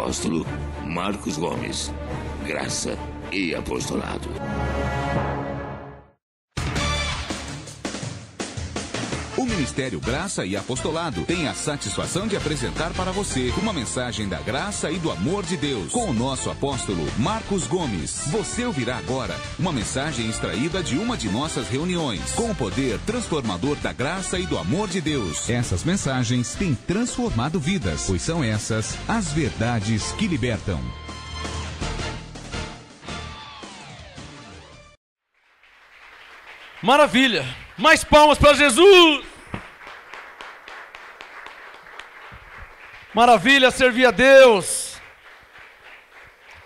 apóstolo Marcos Gomes. Graça e apostolado. O Ministério Graça e Apostolado tem a satisfação de apresentar para você uma mensagem da graça e do amor de Deus com o nosso apóstolo Marcos Gomes. Você ouvirá agora uma mensagem extraída de uma de nossas reuniões com o poder transformador da graça e do amor de Deus. Essas mensagens têm transformado vidas, pois são essas as verdades que libertam. Maravilha! Mais palmas para Jesus! Maravilha servir a Deus!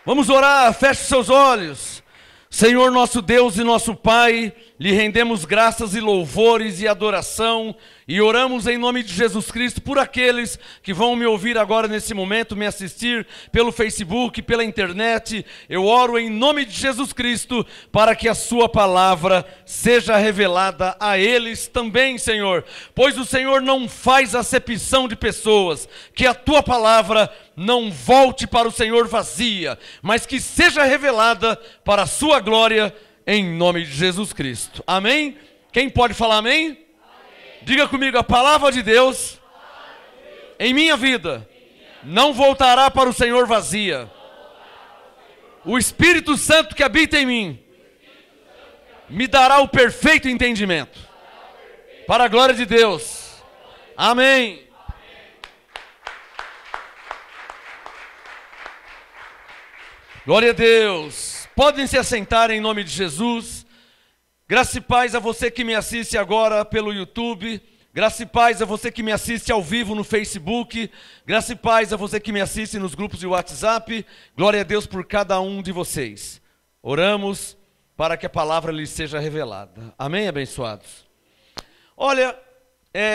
Vamos orar, feche seus olhos. Senhor nosso Deus e nosso Pai, lhe rendemos graças e louvores e adoração e oramos em nome de Jesus Cristo por aqueles que vão me ouvir agora nesse momento, me assistir pelo Facebook, pela internet. Eu oro em nome de Jesus Cristo para que a sua palavra seja revelada a eles também, Senhor. Pois o Senhor não faz acepção de pessoas, que a tua palavra não volte para o Senhor vazia, mas que seja revelada para a sua glória em nome de Jesus Cristo. Amém? Quem pode falar amém? Amém. Diga comigo, a palavra de Deus em minha vida não voltará para o Senhor vazia. O Espírito Santo que habita em mim me dará o perfeito entendimento. Para a glória de Deus. Amém. Glória a Deus. Podem se assentar em nome de Jesus. Graça e paz a você que me assiste agora pelo YouTube. Graça e paz a você que me assiste ao vivo no Facebook. Graça e paz a você que me assiste nos grupos de WhatsApp. Glória a Deus por cada um de vocês. Oramos para que a palavra lhes seja revelada. Amém, abençoados? Olha,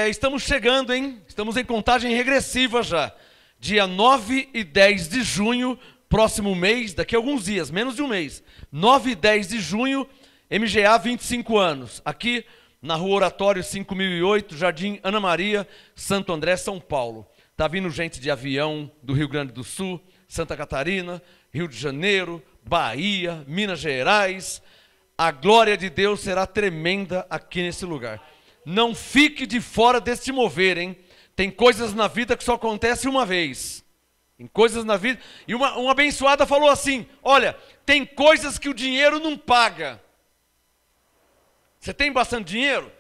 estamos chegando, hein? Estamos em contagem regressiva já. Dia 9 e 10 de junho, próximo mês, daqui a alguns dias, menos de um mês. 9 e 10 de junho, MGA 25 anos. Aqui na Rua Oratório 5008, Jardim Ana Maria, Santo André, São Paulo. Está vindo gente de avião do Rio Grande do Sul, Santa Catarina, Rio de Janeiro, Bahia, Minas Gerais. A glória de Deus será tremenda aqui nesse lugar. Não fique de fora deste mover, hein? Tem coisas na vida que só acontecem uma vez. Tem coisas na vida. E uma abençoada falou assim: olha, tem coisas que o dinheiro não paga. Você tem bastante dinheiro?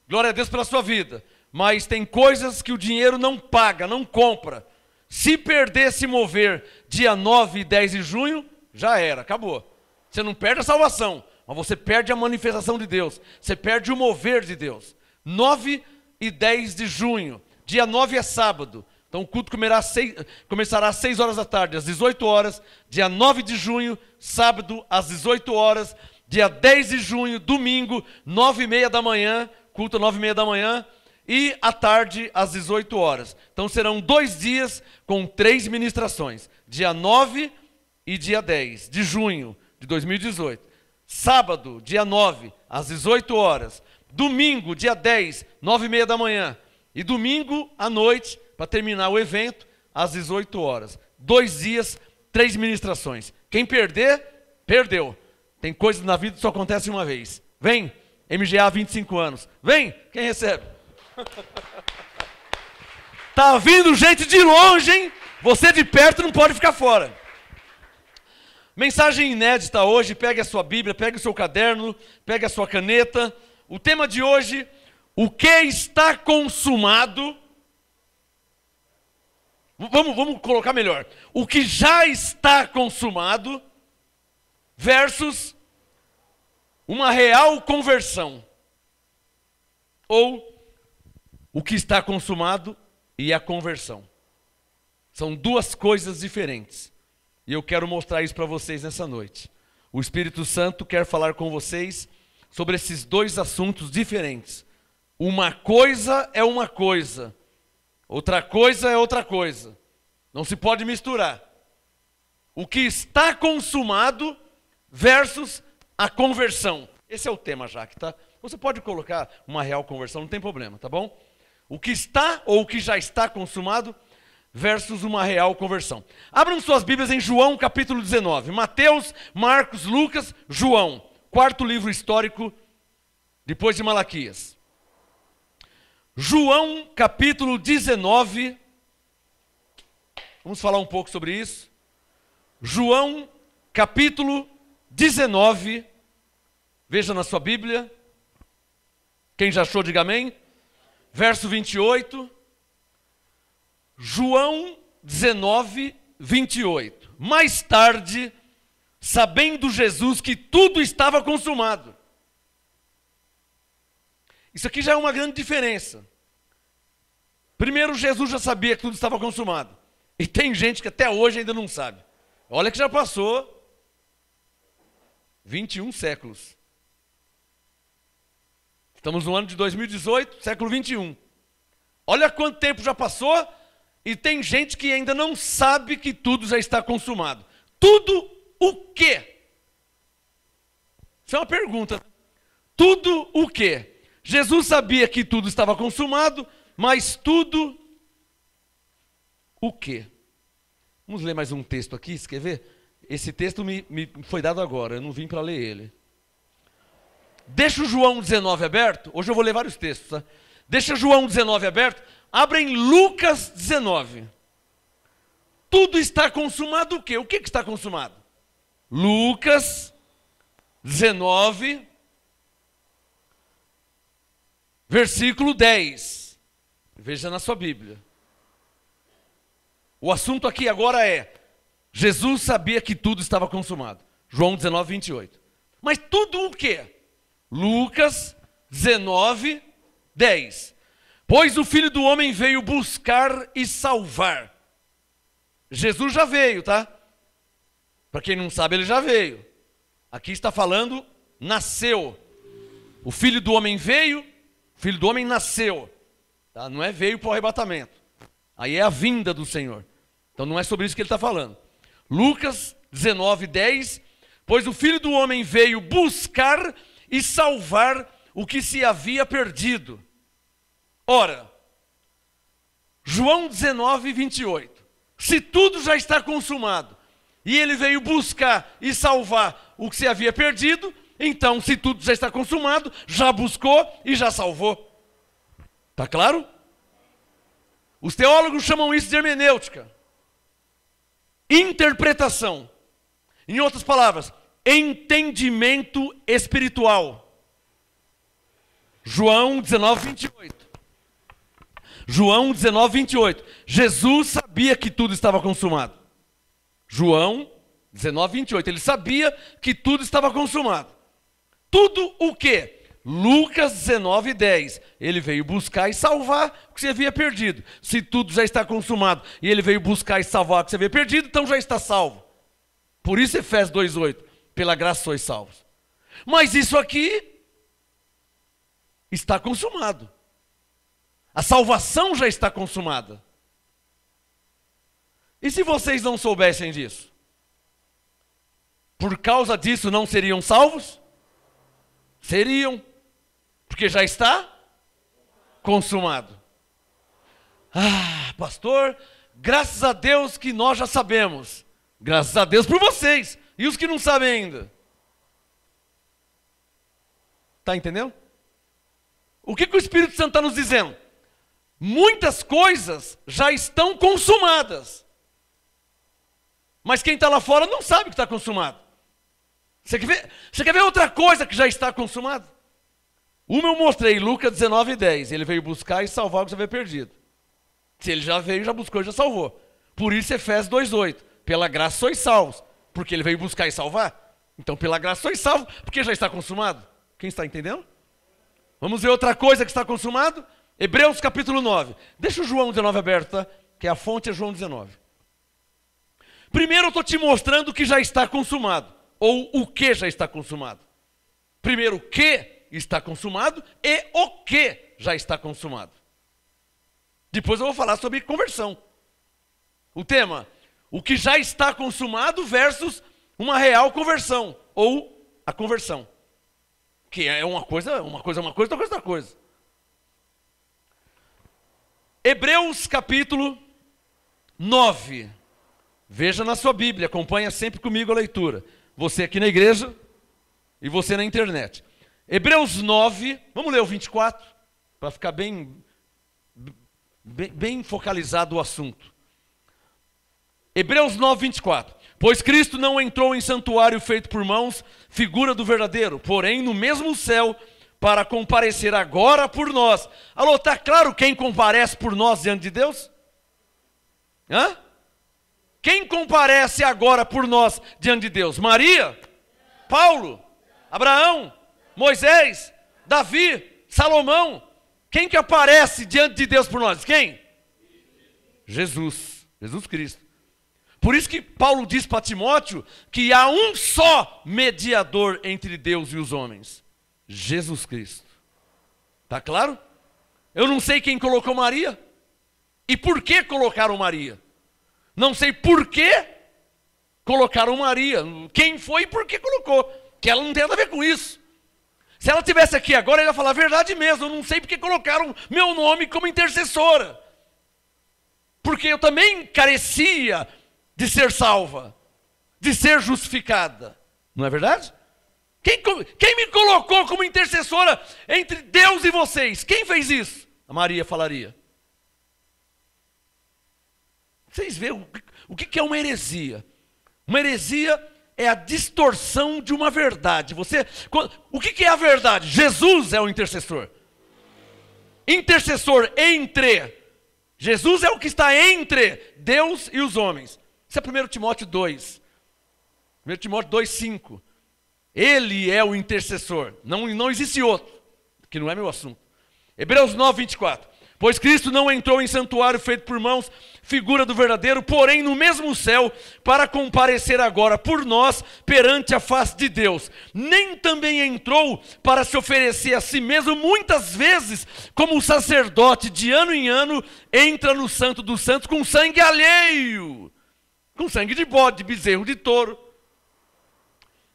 Glória a Deus pela sua vida. Mas tem coisas que o dinheiro não paga, não compra. Se perder se mover dia 9 e 10 de junho, já era, acabou. Você não perde a salvação, mas você perde a manifestação de Deus. Você perde o mover de Deus. 9 e 10 de junho. Dia 9 é sábado. Então o culto começará às 6 horas da tarde, às 18 horas. Dia 9 de junho, sábado, às 18 horas. Dia 10 de junho, domingo, 9h30 da manhã. Culto 9h30 da manhã. E à tarde, às 18 horas. Então serão 2 dias com 3 ministrações. Dia 9 e dia 10 de junho de 2018. Sábado, dia 9, às 18 horas. Domingo, dia 10, 9h30 da manhã. E domingo à noite, para terminar o evento, às 18 horas. 2 dias, 3 ministrações. Quem perder, perdeu. Tem coisas na vida que só acontecem uma vez. Vem, MGA 25 anos. Vem, quem recebe? Tá vindo gente de longe, hein? Você de perto não pode ficar fora. Mensagem inédita hoje. Pegue a sua Bíblia, pegue o seu caderno, pegue a sua caneta. O tema de hoje: o que está consumado. Vamos colocar melhor. O que já está consumado versus uma real conversão. Ou o que está consumado e a conversão. São duas coisas diferentes. E eu quero mostrar isso para vocês nessa noite. O Espírito Santo quer falar com vocês sobre esses dois assuntos diferentes. Uma coisa é uma coisa. Outra coisa é outra coisa. Não se pode misturar. O que está consumado versus a conversão. Esse é o tema, Jaque, tá? Você pode colocar uma real conversão, não tem problema, tá bom? O que está ou o que já está consumado versus uma real conversão. Abram suas Bíblias em João capítulo 19. Mateus, Marcos, Lucas, João. Quarto livro histórico depois de Malaquias. João capítulo 19. Vamos falar um pouco sobre isso. João capítulo 19. Veja na sua Bíblia. Quem já achou, diga amém. Verso 28. João 19, 28. Mais tarde, sabendo Jesus que tudo estava consumado. Isso aqui já é uma grande diferença. Primeiro, Jesus já sabia que tudo estava consumado. E tem gente que até hoje ainda não sabe. Olha que já passou 21 séculos. Estamos no ano de 2018, século 21. Olha quanto tempo já passou e tem gente que ainda não sabe que tudo já está consumado. Tudo o quê? Isso é uma pergunta. Tudo o quê? Jesus sabia que tudo estava consumado, mas tudo o quê? Vamos ler mais um texto aqui, você quer ver? Esse texto me foi dado agora, eu não vim para ler ele. Deixa o João 19 aberto. Hoje eu vou ler vários textos, tá? Deixa João 19 aberto. Abra em Lucas 19. Tudo está consumado o quê? O que está consumado? Lucas 19, versículo 10. Veja na sua Bíblia. O assunto aqui agora é: Jesus sabia que tudo estava consumado. João 19, 28. Mas tudo o quê? Lucas 19, 10. Pois o Filho do Homem veio buscar e salvar. Jesus já veio, tá? Para quem não sabe, ele já veio. Aqui está falando, nasceu. O Filho do Homem veio, o Filho do Homem nasceu. Tá? Não é veio para o arrebatamento. Aí é a vinda do Senhor. Então não é sobre isso que ele está falando. Lucas 19, 10. Pois o Filho do Homem veio buscar e salvar o que se havia perdido. Ora, João 19, 28. Se tudo já está consumado, e ele veio buscar e salvar o que se havia perdido, então, se tudo já está consumado, já buscou e já salvou. Está claro? Os teólogos chamam isso de hermenêutica. Interpretação. Em outras palavras, entendimento espiritual. João 19, 28. João 19, 28. Jesus sabia que tudo estava consumado. João 19, 28. Ele sabia que tudo estava consumado. Tudo o quê? Lucas 19, 10. Ele veio buscar e salvar o que se havia perdido. Se tudo já está consumado e ele veio buscar e salvar o que se havia perdido, então já está salvo. Por isso Efésios 2, 8. Pela graça sois salvos. Mas isso aqui está consumado. A salvação já está consumada. E se vocês não soubessem disso? Por causa disso não seriam salvos? Seriam. Porque já está consumado. Ah, pastor, graças a Deus que nós já sabemos. Graças a Deus por vocês. E os que não sabem ainda? Está entendendo? O que o Espírito Santo está nos dizendo? Muitas coisas já estão consumadas. Mas quem está lá fora não sabe que está consumado. Você quer ver outra coisa que já está consumada? Uma eu mostrei, Lucas 19, 10. Ele veio buscar e salvar o que você havia perdido. Se ele já veio, já buscou e já salvou. Por isso Efésios 2, 8. Pela graça sois salvos. Porque ele veio buscar e salvar. Então pela graça sois salvos, porque já está consumado. Quem está entendendo? Vamos ver outra coisa que está consumado? Hebreus capítulo 9. Deixa o João 19 aberto, tá? Que a fonte é João 19. Primeiro eu estou te mostrando o que já está consumado. Ou o que já está consumado. Primeiro o que está consumado e o que já está consumado. Depois eu vou falar sobre conversão. O tema, o que já está consumado versus uma real conversão. Ou a conversão. Que é uma coisa, outra coisa. Hebreus capítulo 9. Veja na sua Bíblia, acompanha sempre comigo a leitura. Você aqui na igreja e você na internet. Hebreus 9, vamos ler o 24, para ficar bem focalizado o assunto. Hebreus 9, 24. Pois Cristo não entrou em santuário feito por mãos, figura do verdadeiro, porém no mesmo céu, para comparecer agora por nós. Alô, está claro quem comparece por nós diante de Deus? Hã? Quem comparece agora por nós diante de Deus? Maria? Paulo? Abraão? Moisés? Davi? Salomão? Quem que aparece diante de Deus por nós? Quem? Jesus. Jesus Cristo. Por isso que Paulo diz para Timóteo que há um só mediador entre Deus e os homens. Jesus Cristo. Está claro? Eu não sei quem colocou Maria. E por que colocaram Maria? Não sei por que colocaram Maria. Quem foi e por que colocou. Que ela não tem nada a ver com isso. Se ela estivesse aqui agora, ela ia falar a verdade mesmo. Eu não sei porque colocaram meu nome como intercessora. Porque eu também carecia de ser salva, de ser justificada. Não é verdade? Quem me colocou como intercessora entre Deus e vocês? Quem fez isso? A Maria falaria. Vocês veem o que é uma heresia? Uma heresia é a distorção de uma verdade. O que é a verdade? Jesus é o intercessor. Intercessor entre. Jesus é o que está entre Deus e os homens. Isso é 1 Timóteo 2. 1 Timóteo 2, 5. Ele é o intercessor. Não existe outro. Que não é meu assunto. Hebreus 9, 24. Pois Cristo não entrou em santuário feito por mãos, figura do verdadeiro, porém no mesmo céu, para comparecer agora por nós perante a face de Deus. Nem também entrou para se oferecer a si mesmo muitas vezes, como o sacerdote de ano em ano entra no santo dos santos com sangue alheio, com sangue de bode, de bezerro, de touro.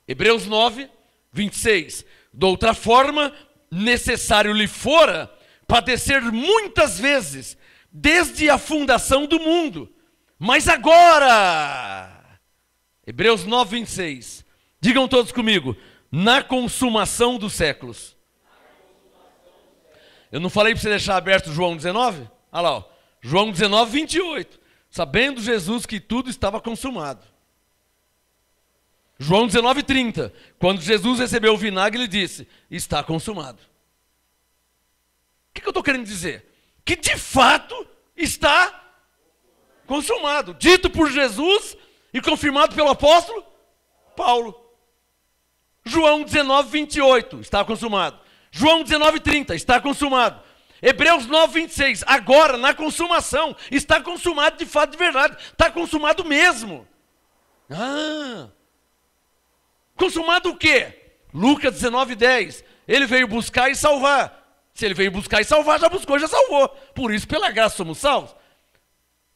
Hebreus 9, 26. De outra forma, necessário lhe fora padecer muitas vezes, desde a fundação do mundo. Mas agora, Hebreus 9, 26. Digam todos comigo, na consumação dos séculos. Eu não falei para você deixar aberto João 19? Olha lá, ó. João 19, 28. Sabendo Jesus que tudo estava consumado. João 19, 30. Quando Jesus recebeu o vinagre, ele disse, está consumado. O que eu estou querendo dizer? Que de fato está consumado. Dito por Jesus e confirmado pelo apóstolo Paulo. João 19, 28, está consumado. João 19, 30, está consumado. Hebreus 9, 26, agora na consumação, está consumado de fato, de verdade. Está consumado mesmo. Consumado o quê? Lucas 19, 10. Ele veio buscar e salvar. Se ele veio buscar e salvar, já buscou e já salvou. Por isso, pela graça, somos salvos.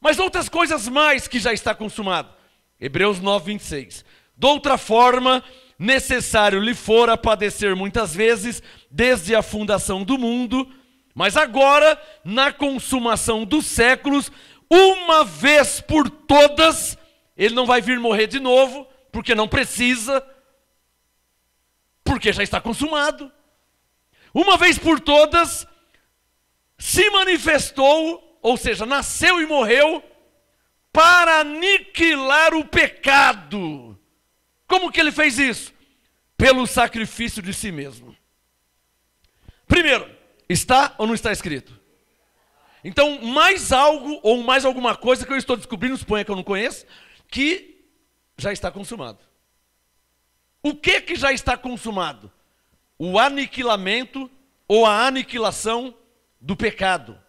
Mas outras coisas mais que já está consumado. Hebreus 9, 26. De outra forma, necessário lhe fora padecer muitas vezes, desde a fundação do mundo, mas agora, na consumação dos séculos, uma vez por todas, ele não vai vir morrer de novo, porque não precisa, porque já está consumado. Uma vez por todas, se manifestou, ou seja, nasceu e morreu, para aniquilar o pecado. Como que ele fez isso? Pelo sacrifício de si mesmo. Primeiro, está ou não está escrito? Então, mais algo, ou mais alguma coisa que eu estou descobrindo, suponha que eu não conheço, que já está consumado. O que já está consumado? O aniquilamento ou a aniquilação do pecado.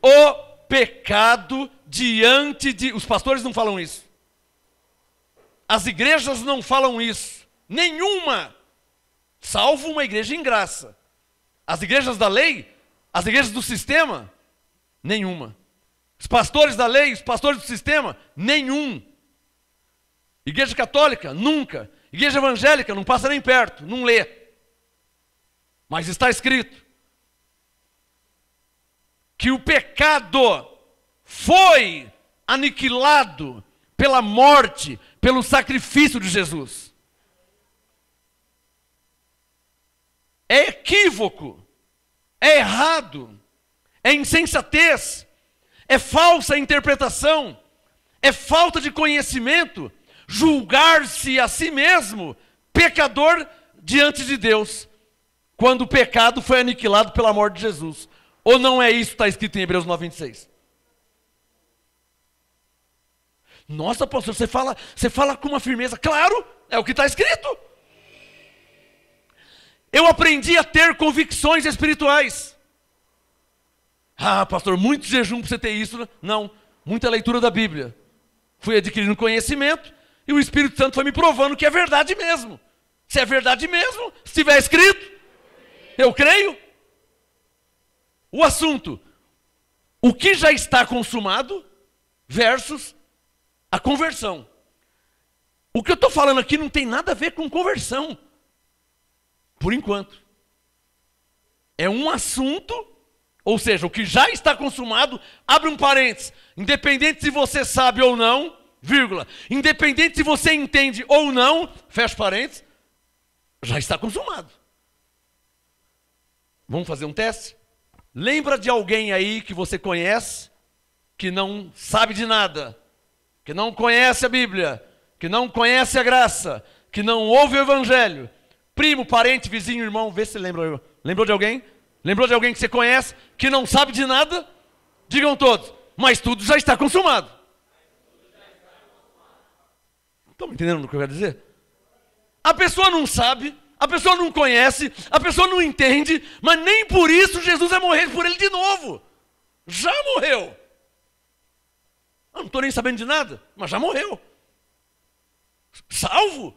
O pecado diante de... Os pastores não falam isso. As igrejas não falam isso. Nenhuma. Salvo uma igreja em graça. As igrejas da lei, as igrejas do sistema, nenhuma. Os pastores da lei, os pastores do sistema, nenhum. Igreja católica, nunca. Igreja evangélica, não passa nem perto, não lê. Mas está escrito que o pecado foi aniquilado pela morte, pelo sacrifício de Jesus. É equívoco, é errado, é insensatez, é falsa interpretação, é falta de conhecimento, julgar-se a si mesmo pecador diante de Deus, quando o pecado foi aniquilado pela morte de Jesus. Ou não é isso que está escrito em Hebreus 9:26? Nossa, pastor, você fala com uma firmeza. Claro, é o que está escrito. Eu aprendi a ter convicções espirituais. Ah, pastor, muito jejum para você ter isso, né? Não, muita leitura da Bíblia. Fui adquirindo conhecimento e o Espírito Santo foi me provando que é verdade mesmo. Se é verdade mesmo, se estiver escrito, eu creio. O assunto, o que já está consumado versus a conversão. O que eu estou falando aqui não tem nada a ver com conversão, por enquanto. É um assunto, ou seja, o que já está consumado, abre um parênteses, independente se você sabe ou não, vírgula, independente se você entende ou não, fecha parênteses, já está consumado. Vamos fazer um teste? Lembra de alguém aí que você conhece, que não sabe de nada, que não conhece a Bíblia, que não conhece a graça, que não ouve o Evangelho? Primo, parente, vizinho, irmão, vê se lembra. Lembrou de alguém? Lembrou de alguém que você conhece, que não sabe de nada? Digam todos, mas tudo já está consumado. Estão me entendendo o que eu quero dizer? A pessoa não sabe, a pessoa não conhece, a pessoa não entende, mas nem por isso Jesus vai morrer por ele de novo. Já morreu. Eu não estou nem sabendo de nada, mas já morreu. Salvo?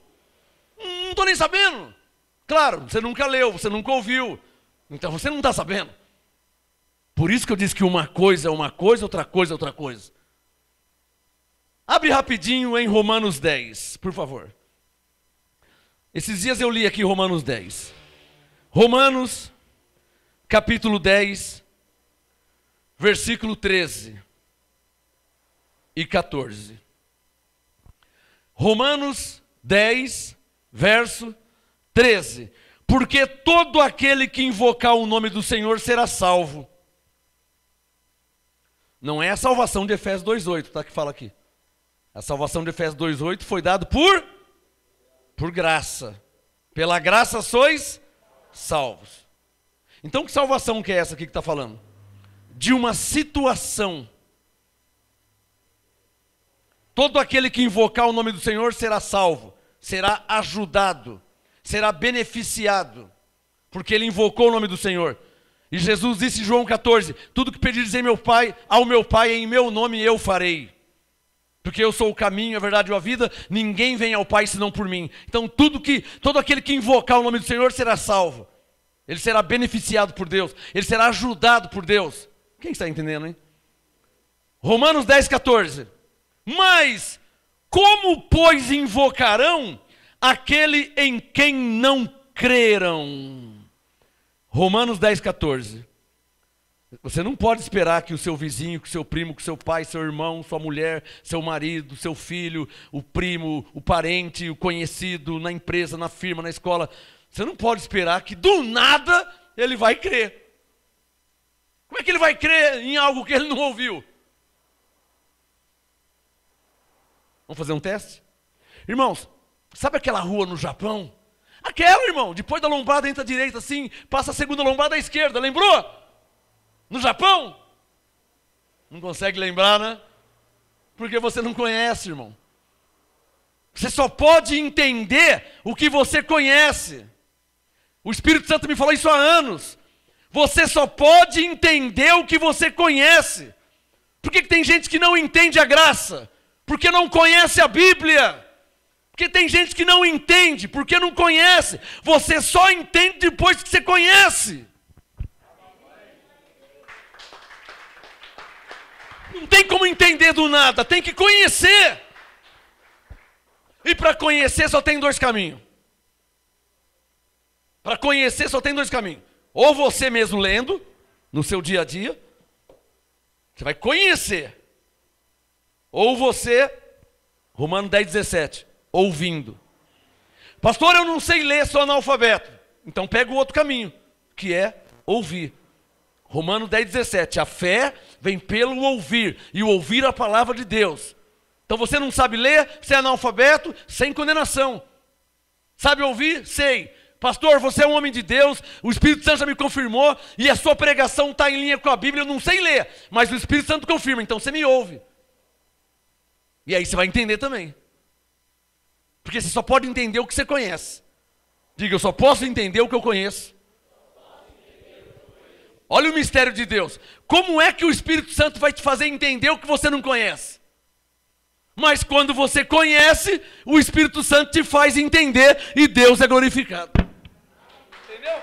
Não estou nem sabendo. Claro, você nunca leu, você nunca ouviu, então você não está sabendo. Por isso que eu disse que uma coisa é uma coisa, outra coisa é outra coisa. Abre rapidinho em Romanos 10, por favor. Esses dias eu li aqui Romanos 10. Romanos, capítulo 10, versículo 13 e 14. Romanos 10, verso 13. Porque todo aquele que invocar o nome do Senhor será salvo. Não é a salvação de Efésios 2:8, tá, que fala aqui. A salvação de Efésios 2:8 foi dada por graça. Pela graça sois salvos. Então que salvação que é essa aqui que está falando? De uma situação. Todo aquele que invocar o nome do Senhor será salvo, será ajudado, será beneficiado, porque ele invocou o nome do Senhor. E Jesus disse em João 14, tudo que pedires ao meu Pai, em meu nome eu farei. Porque eu sou o caminho, a verdade e a vida, ninguém vem ao Pai senão por mim. Então todo aquele que invocar o nome do Senhor será salvo. Ele será beneficiado por Deus, ele será ajudado por Deus. Quem está entendendo, hein? Romanos 10, 14. Mas como, pois, invocarão aquele em quem não creram? Romanos 10, 14. Você não pode esperar que o seu vizinho, que o seu primo, que o seu pai, seu irmão, sua mulher, seu marido, seu filho, o primo, o parente, o conhecido, na empresa, na firma, na escola. Você não pode esperar que do nada ele vai crer. Como é que ele vai crer em algo que ele não ouviu? Vamos fazer um teste? Irmãos, sabe aquela rua no Japão? Aquela, irmão, depois da lombada entra à direita assim, passa a segunda lombada à esquerda, lembrou? No Japão? Não consegue lembrar, né? Porque você não conhece, irmão. Você só pode entender o que você conhece. O Espírito Santo me falou isso há anos. Você só pode entender o que você conhece. Por que tem gente que não entende a graça? Porque não conhece a Bíblia. Porque tem gente que não entende, porque não conhece. Você só entende depois que você conhece. Não tem como entender do nada, tem que conhecer. E para conhecer só tem dois caminhos. Para conhecer só tem dois caminhos. Ou você mesmo lendo, no seu dia a dia, você vai conhecer. Ou você, Romanos 10:17, ouvindo. Pastor, eu não sei ler, sou analfabeto. Então pega o outro caminho, que é ouvir. Romanos 10:17, a fé vem pelo ouvir, e o ouvir a palavra de Deus. Então você não sabe ler, você é analfabeto, sem condenação. Sabe ouvir? Sei. Pastor, você é um homem de Deus, o Espírito Santo já me confirmou, e a sua pregação está em linha com a Bíblia, eu não sei ler, mas o Espírito Santo confirma, então você me ouve. E aí você vai entender também. Porque você só pode entender o que você conhece. Diga, eu só posso entender o que eu conheço. Olha o mistério de Deus. Como é que o Espírito Santo vai te fazer entender o que você não conhece? Mas quando você conhece, o Espírito Santo te faz entender e Deus é glorificado. Entendeu?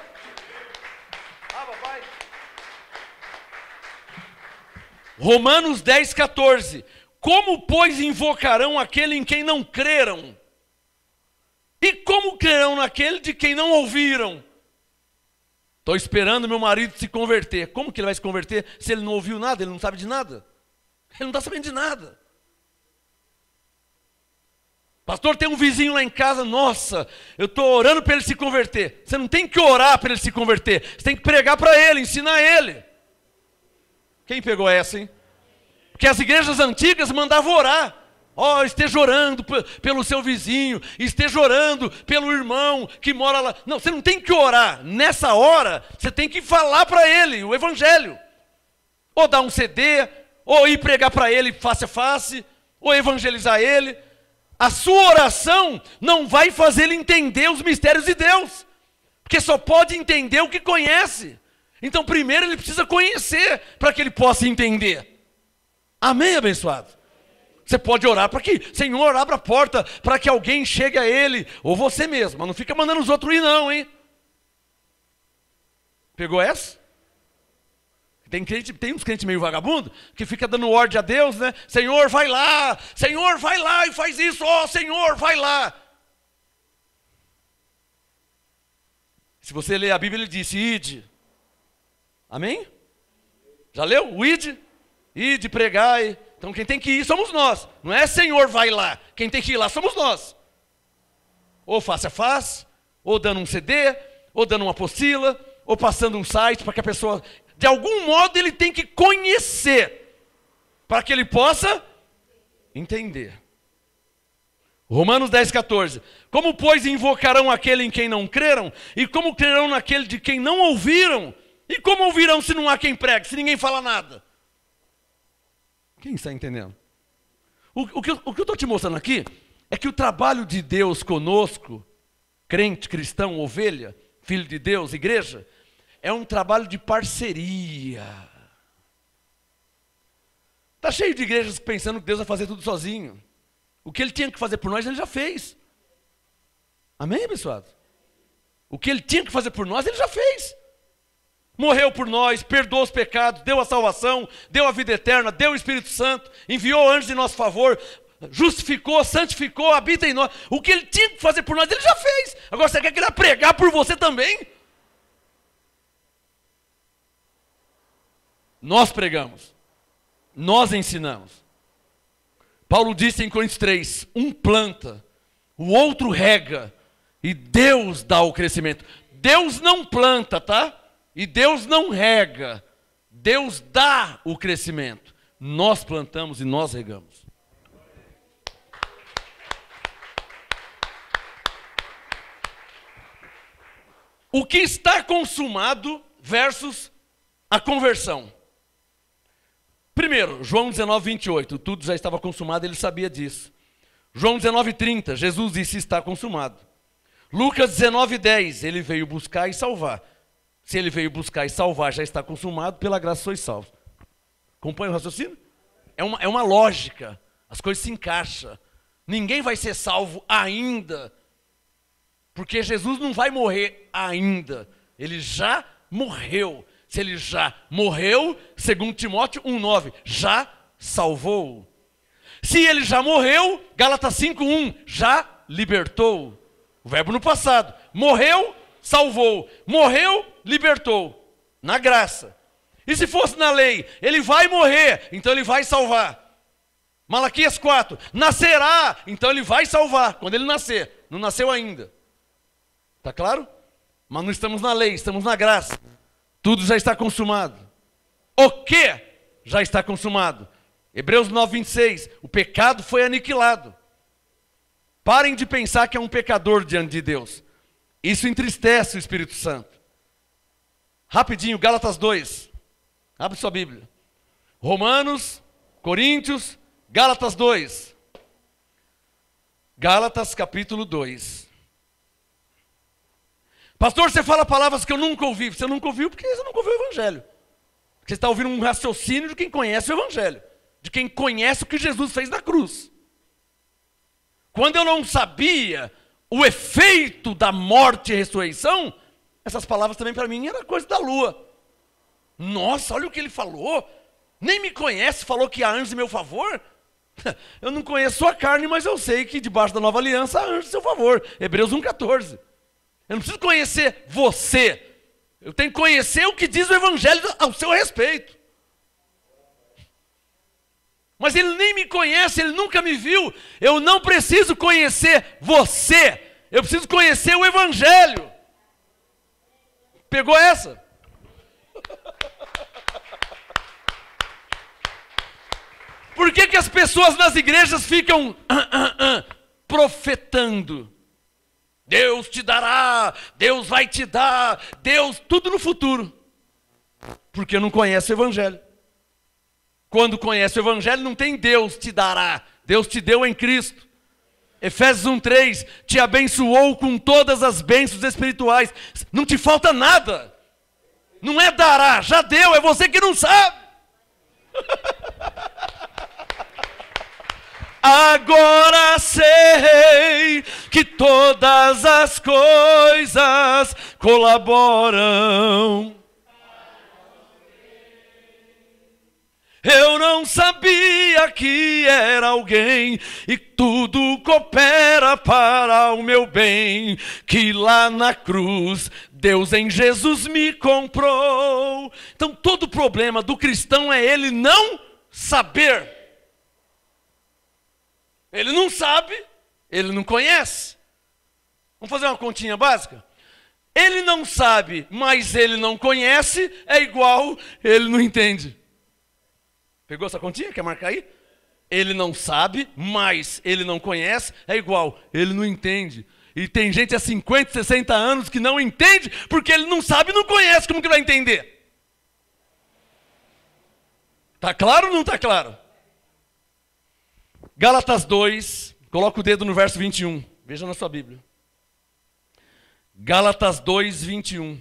Papai. Romanos 10:14. Como, pois, invocarão aquele em quem não creram? E como crerão naquele de quem não ouviram? Estou esperando meu marido se converter. Como que ele vai se converter se ele não ouviu nada, ele não sabe de nada? Ele não está sabendo de nada. Pastor, tem um vizinho lá em casa, nossa, eu estou orando para ele se converter. Você não tem que orar para ele se converter, você tem que pregar para ele, ensinar ele. Quem pegou essa, hein? Porque as igrejas antigas mandavam orar. Ó, esteja orando pelo seu vizinho, esteja orando pelo irmão que mora lá. Não, você não tem que orar. Nessa hora, você tem que falar para ele o evangelho. Ou dar um CD, ou ir pregar para ele face a face, ou evangelizar ele. A sua oração não vai fazer ele entender os mistérios de Deus. Porque só pode entender o que conhece. Então, primeiro ele precisa conhecer para que ele possa entender. Amém, abençoado? Você pode orar para que, Senhor, abra a porta para que alguém chegue a ele, ou você mesmo, mas não fica mandando os outros ir não, hein? Pegou essa? Tem uns crentes meio vagabundo, que fica dando ordem a Deus, né? Senhor, vai lá e faz isso, ó, Senhor, vai lá. Se você ler a Bíblia, ele disse, ide. Amém? Já leu? O ide? Ide, pregai. Então quem tem que ir somos nós. Não é Senhor, vai lá. Quem tem que ir lá somos nós. Ou face a face, ou dando um CD, ou dando uma apostila, ou passando um site para que a pessoa, de algum modo, ele tem que conhecer, para que ele possa entender. Romanos 10:14. Como, pois, invocarão aquele em quem não creram? E como crerão naquele de quem não ouviram? E como ouvirão se não há quem pregue, se ninguém fala nada? Quem está entendendo? O que eu estou te mostrando aqui é que o trabalho de Deus conosco, crente, cristão, ovelha, filho de Deus, igreja, é um trabalho de parceria. Está cheio de igrejas pensando que Deus vai fazer tudo sozinho. O que Ele tinha que fazer por nós, Ele já fez. Amém, abençoado? O que Ele tinha que fazer por nós, Ele já fez. Morreu por nós, perdoou os pecados, deu a salvação, deu a vida eterna, deu o Espírito Santo, enviou anjos em nosso favor, justificou, santificou, habita em nós. O que Ele tinha que fazer por nós, Ele já fez. Agora você quer que Ele vá pregar por você também? Nós pregamos, nós ensinamos. Paulo disse em Coríntios 3, um planta, o outro rega, e Deus dá o crescimento. Deus não planta, tá? E Deus não rega, Deus dá o crescimento. Nós plantamos e nós regamos. O que está consumado versus a conversão. Primeiro, João 19:28, tudo já estava consumado, ele sabia disso. João 19:30, Jesus disse, está consumado. Lucas 19:10, ele veio buscar e salvar. Se ele veio buscar e salvar, já está consumado, pela graça sois salvos. Acompanha o raciocínio? É uma lógica, as coisas se encaixam. Ninguém vai ser salvo ainda, porque Jesus não vai morrer ainda, ele já morreu. Se ele já morreu, segundo Timóteo 1:9, já salvou. Se ele já morreu, Gálatas 5:1, já libertou. O verbo no passado, morreu, salvou, morreu, libertou, na graça. E se fosse na lei, ele vai morrer, então ele vai salvar. Malaquias 4, nascerá, então ele vai salvar, quando ele nascer. Não nasceu ainda. Está claro? Mas não estamos na lei, estamos na graça. Tudo já está consumado. O que já está consumado? Hebreus 9, 26, o pecado foi aniquilado. Parem de pensar que é um pecador diante de Deus. Isso entristece o Espírito Santo. Rapidinho, Gálatas 2. Abre sua Bíblia. Romanos, Coríntios, Gálatas 2. Gálatas capítulo 2. Pastor, você fala palavras que eu nunca ouvi. Você nunca ouviu porque você nunca ouviu o Evangelho. Você está ouvindo um raciocínio de quem conhece o Evangelho. De quem conhece o que Jesus fez na cruz. Quando eu não sabia o efeito da morte e ressurreição, essas palavras também para mim eram coisa da lua. Nossa, olha o que ele falou. Nem me conhece, falou que há anjos em meu favor. Eu não conheço a carne, mas eu sei que debaixo da nova aliança há anjos em seu favor. Hebreus 1,14. Eu não preciso conhecer você. Eu tenho que conhecer o que diz o Evangelho ao seu respeito. Mas ele nem me conhece, ele nunca me viu. Eu não preciso conhecer você. Eu preciso conhecer o Evangelho. Pegou essa? Por que as pessoas nas igrejas ficam profetando? Deus te dará, Deus vai te dar, Deus, tudo no futuro. Porque não conhece o Evangelho. Quando conhece o Evangelho, não tem Deus te dará. Deus te deu em Cristo. Efésios 1,3, te abençoou com todas as bênçãos espirituais. Não te falta nada. Não é dará, já deu, é você que não sabe. Agora sei que todas as coisas colaboram. Eu não sabia que era alguém e tudo coopera para o meu bem, que lá na cruz Deus em Jesus me comprou. Então todo problema do cristão é ele não saber. Ele não sabe, ele não conhece. Vamos fazer uma continha básica? Ele não sabe, mas ele não conhece, é igual, ele não entende. Pegou essa continha? Quer marcar aí? Ele não sabe, mas ele não conhece, é igual, ele não entende. E tem gente há 50, 60 anos que não entende, porque ele não sabe e não conhece, como que vai entender? Tá claro ou não tá claro? Gálatas 2, coloca o dedo no verso 21, veja na sua Bíblia. Gálatas 2, 21.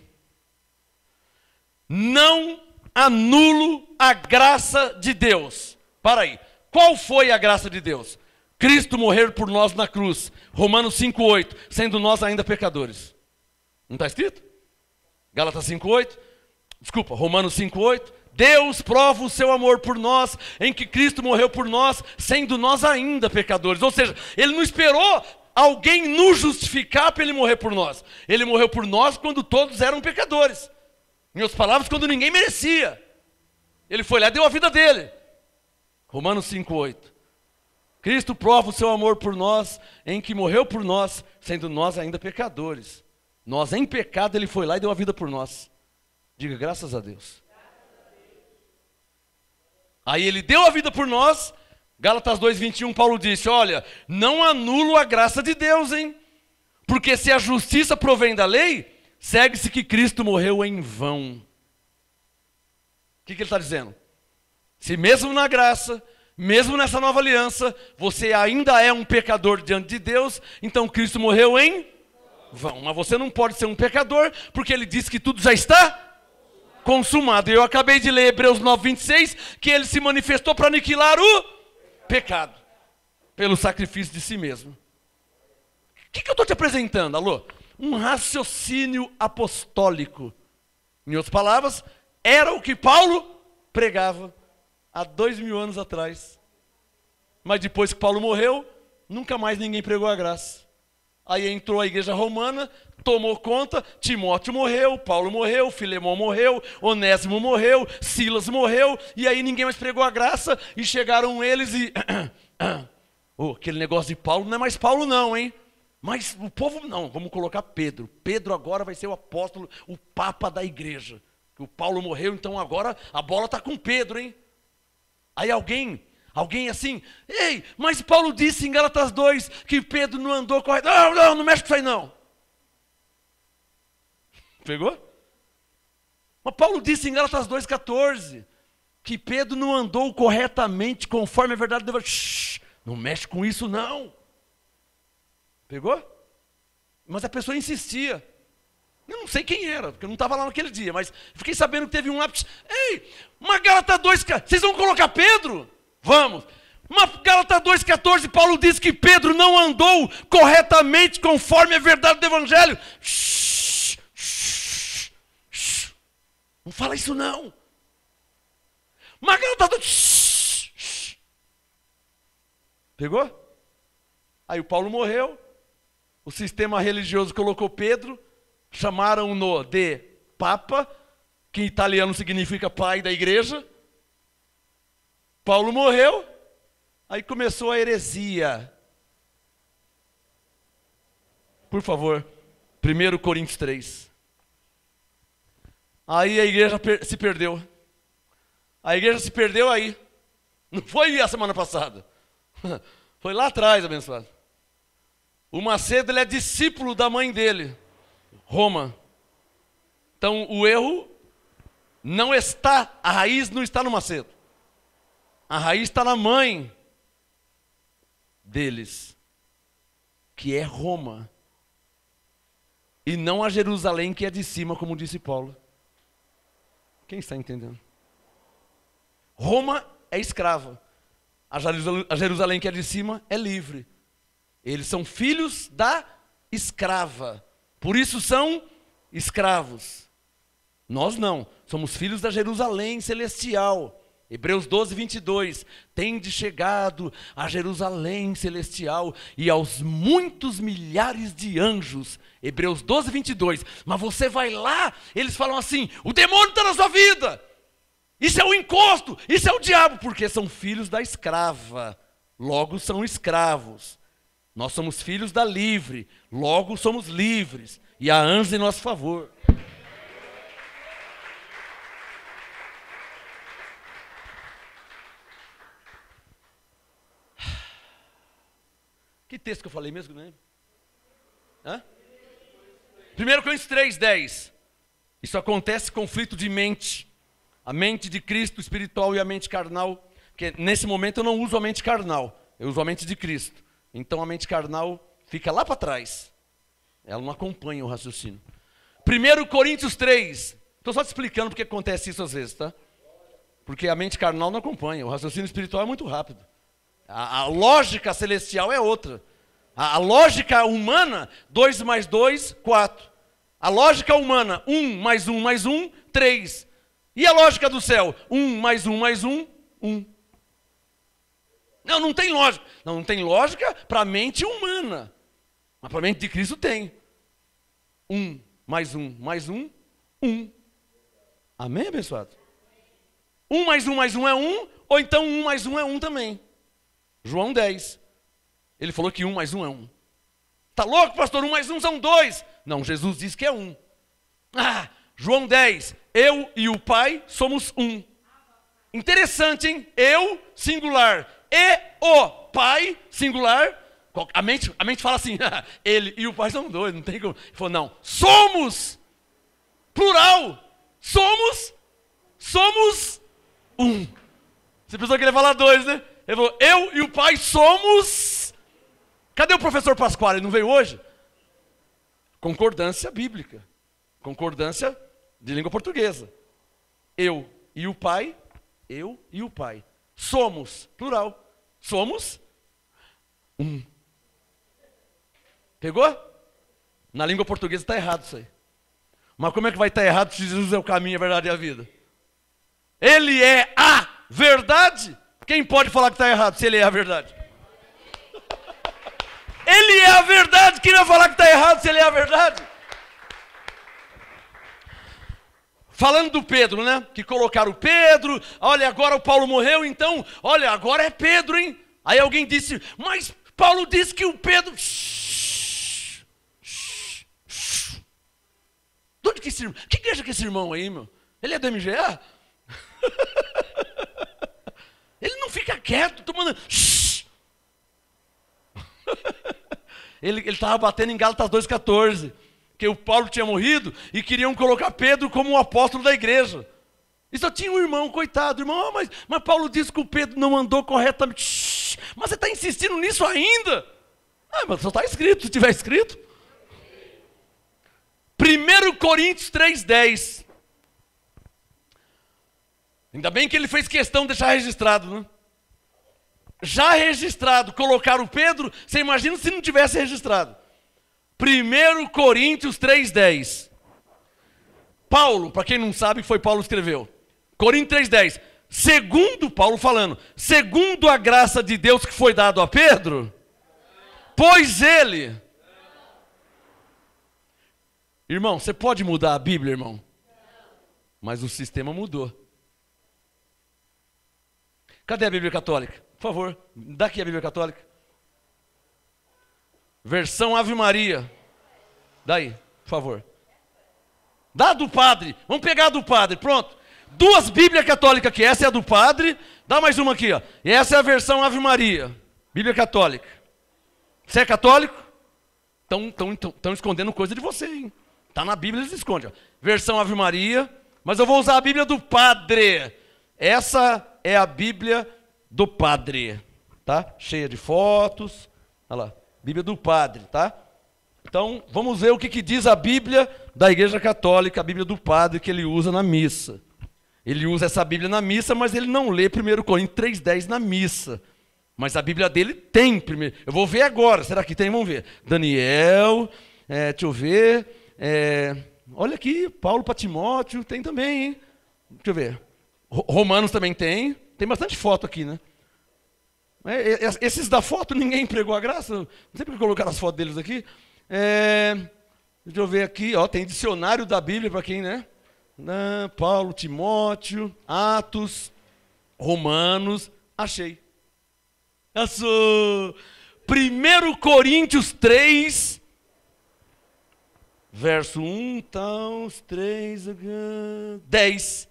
Não anulo a graça de Deus. Para aí. Qual foi a graça de Deus? Cristo morrer por nós na cruz. Romanos 5,8. Sendo nós ainda pecadores. Não está escrito? Gálatas 5,8. Desculpa, Romanos 5,8. Deus prova o seu amor por nós, em que Cristo morreu por nós, sendo nós ainda pecadores. Ou seja, ele não esperou alguém nos justificar para ele morrer por nós. Ele morreu por nós quando todos eram pecadores. Em outras palavras, quando ninguém merecia. Ele foi lá e deu a vida dele. Romanos 5,8. Cristo prova o seu amor por nós, em que morreu por nós, sendo nós ainda pecadores. Nós em pecado, ele foi lá e deu a vida por nós. Diga, graças a Deus. Aí ele deu a vida por nós. Gálatas 2,21, Paulo disse, olha, não anulo a graça de Deus, hein? Porque se a justiça provém da lei, segue-se que Cristo morreu em vão. O que ele está dizendo? Se mesmo na graça, mesmo nessa nova aliança, você ainda é um pecador diante de Deus, então Cristo morreu em vão. Mas você não pode ser um pecador, porque ele disse que tudo já está consumado. Eu acabei de ler Hebreus 9, 26, que ele se manifestou para aniquilar o pecado, pelo sacrifício de si mesmo. O que eu estou te apresentando, alô? Um raciocínio apostólico. Em outras palavras, era o que Paulo pregava há 2000 anos atrás. Mas depois que Paulo morreu, nunca mais ninguém pregou a graça. Aí entrou a igreja romana, tomou conta, Timóteo morreu, Paulo morreu, Filemão morreu, Onésimo morreu, Silas morreu, e aí ninguém mais pregou a graça, e chegaram eles e aquele negócio de Paulo não é mais Paulo não, hein? Mas o povo não, vamos colocar Pedro. Pedro agora vai ser o apóstolo, o papa da igreja. O Paulo morreu, então agora a bola está com Pedro, hein? Aí alguém assim, ei, mas Paulo disse em Gálatas 2 que Pedro não andou correto. Não mexe com isso aí não. Pegou? Mas Paulo disse em Gálatas 2,14 que Pedro não andou corretamente conforme a verdade do Evangelho. Não mexe com isso não. Pegou? Mas a pessoa insistia. Eu não sei quem era, porque eu não estava lá naquele dia, mas fiquei sabendo que teve um lápis. Ei, uma Gálatas 2, vocês vão colocar Pedro? Vamos. Uma Gálatas 2,14, Paulo diz que Pedro não andou corretamente conforme a verdade do Evangelho. Não fala isso não. Uma Gálatas 2. Pegou? Aí o Paulo morreu, o sistema religioso colocou Pedro, chamaram-no de Papa, que em italiano significa pai da igreja. Paulo morreu, aí começou a heresia. Por favor, 1 Coríntios 3. Aí a igreja se perdeu. A igreja se perdeu aí. Não foi a semana passada. Foi lá atrás, abençoado. O Macedo, ele é discípulo da mãe dele, Roma. Então o erro não está, a raiz não está no Macedo. A raiz está na mãe deles, que é Roma. E não a Jerusalém que é de cima, como disse Paulo. Quem está entendendo? Roma é escrava. A Jerusalém que é de cima é livre. Eles são filhos da escrava. Por isso são escravos. Nós não. Somos filhos da Jerusalém celestial. Hebreus 12, 22. Tende chegado a Jerusalém celestial e aos muitos milhares de anjos. Hebreus 12, 22. Mas você vai lá, eles falam assim, o demônio está na sua vida. Isso é o encosto, isso é o diabo. Porque são filhos da escrava. Logo são escravos. Nós somos filhos da livre, logo somos livres, e há anjos em nosso favor. Que texto que eu falei mesmo, né? 1 Coríntios 3, 10. Isso acontece conflito de mente. A mente de Cristo espiritual e a mente carnal. Porque nesse momento eu não uso a mente carnal, eu uso a mente de Cristo. Então a mente carnal fica lá para trás. Ela não acompanha o raciocínio. 1 Coríntios 3. Estou só te explicando porque acontece isso às vezes, tá? Porque a mente carnal não acompanha. O raciocínio espiritual é muito rápido. A lógica celestial é outra. A lógica humana, 2 mais 2, 4. A lógica humana, 1 mais 1 mais 1, 3. E a lógica do céu? 1 mais 1 mais 1, 1. Não tem lógica. Não tem lógica para a mente humana. Mas para a mente de Cristo tem. 1 mais 1 mais 1, 1. Amém, abençoado? 1 mais 1 mais 1 é 1, ou então 1 mais 1 é 1 também. João 10. Ele falou que 1 mais 1 é 1. Está louco, pastor? 1 mais 1 são 2. Não, Jesus disse que é 1. João 10. Eu e o Pai somos 1. Interessante, hein? Eu, singular. E o Pai, singular. A mente fala assim, ele e o Pai são 2, não tem como. Ele falou, não, somos, plural, somos 1. Você pensou que ele ia falar 2, né? Ele falou, eu e o Pai somos. Cadê o professor Pasquale? Ele não veio hoje? Concordância bíblica. Concordância de língua portuguesa. Eu e o Pai, somos, plural, somos 1. Pegou? Na língua portuguesa está errado isso aí. Mas como é que vai estar errado se Jesus é o caminho, a verdade e a vida? Ele é a verdade? Quem pode falar que está errado se ele é a verdade? Ele é a verdade. Quem vai falar que está errado se ele é a verdade? Falando do Pedro, né? Que colocaram o Pedro. Olha, agora o Paulo morreu, então, olha, agora é Pedro, hein? Aí alguém disse, mas Paulo diz que o Pedro... De onde que esse irmão? Que igreja que é esse irmão aí, meu? Ele é do MGA? Ele não fica quieto, tomando... Ele estava batendo em Gálatas 2,14, que o Paulo tinha morrido e queriam colocar Pedro como o apóstolo da igreja. E só tinha um irmão, coitado, irmão, mas Paulo disse que o Pedro não andou corretamente. Mas você está insistindo nisso ainda? Mas só está escrito, se tiver escrito. 1 Coríntios 3,10. Ainda bem que ele fez questão de deixar registrado, né? Já registrado, colocaram o Pedro, você imagina se não tivesse registrado. 1 Coríntios 3,10. Paulo, para quem não sabe, foi Paulo que escreveu. Coríntios 3,10. Segundo, Paulo falando, segundo a graça de Deus que foi dado a Pedro, pois ele... Irmão, você pode mudar a Bíblia, irmão? Mas o sistema mudou. Cadê a Bíblia Católica? Por favor, dá aqui a Bíblia Católica. Versão Ave Maria. Daí, por favor. Dá do padre. Vamos pegar a do padre, pronto. 2 Bíblias Católicas aqui. Essa é a do padre. Dá mais uma aqui, ó. E essa é a versão Ave Maria. Bíblia Católica. Você é católico? Estão escondendo coisa de você, hein? Está na Bíblia, eles escondem. Ó. Versão Ave Maria. Mas eu vou usar a Bíblia do padre. Essa é a Bíblia do padre. Tá? Cheia de fotos. Olha lá. Bíblia do padre, tá? Então, vamos ver o que diz a Bíblia da Igreja Católica, a Bíblia do padre que ele usa na missa. Ele usa essa Bíblia na missa, mas ele não lê 1 Coríntios 3,10 na missa. Mas a Bíblia dele tem primeiro. Eu vou ver agora, será que tem? Vamos ver. Daniel, deixa eu ver. Olha aqui, Paulo para Timóteo, tem também, hein? Deixa eu ver. Romanos também tem. Tem bastante foto aqui, né? Esses da foto ninguém pregou a graça. Não sei porque colocaram as fotos deles aqui. Deixa eu ver aqui, ó, tem dicionário da Bíblia para quem, né? Paulo, Timóteo, Atos, Romanos, achei. Achou. 1 Coríntios 3, verso 1, então, 3, 10.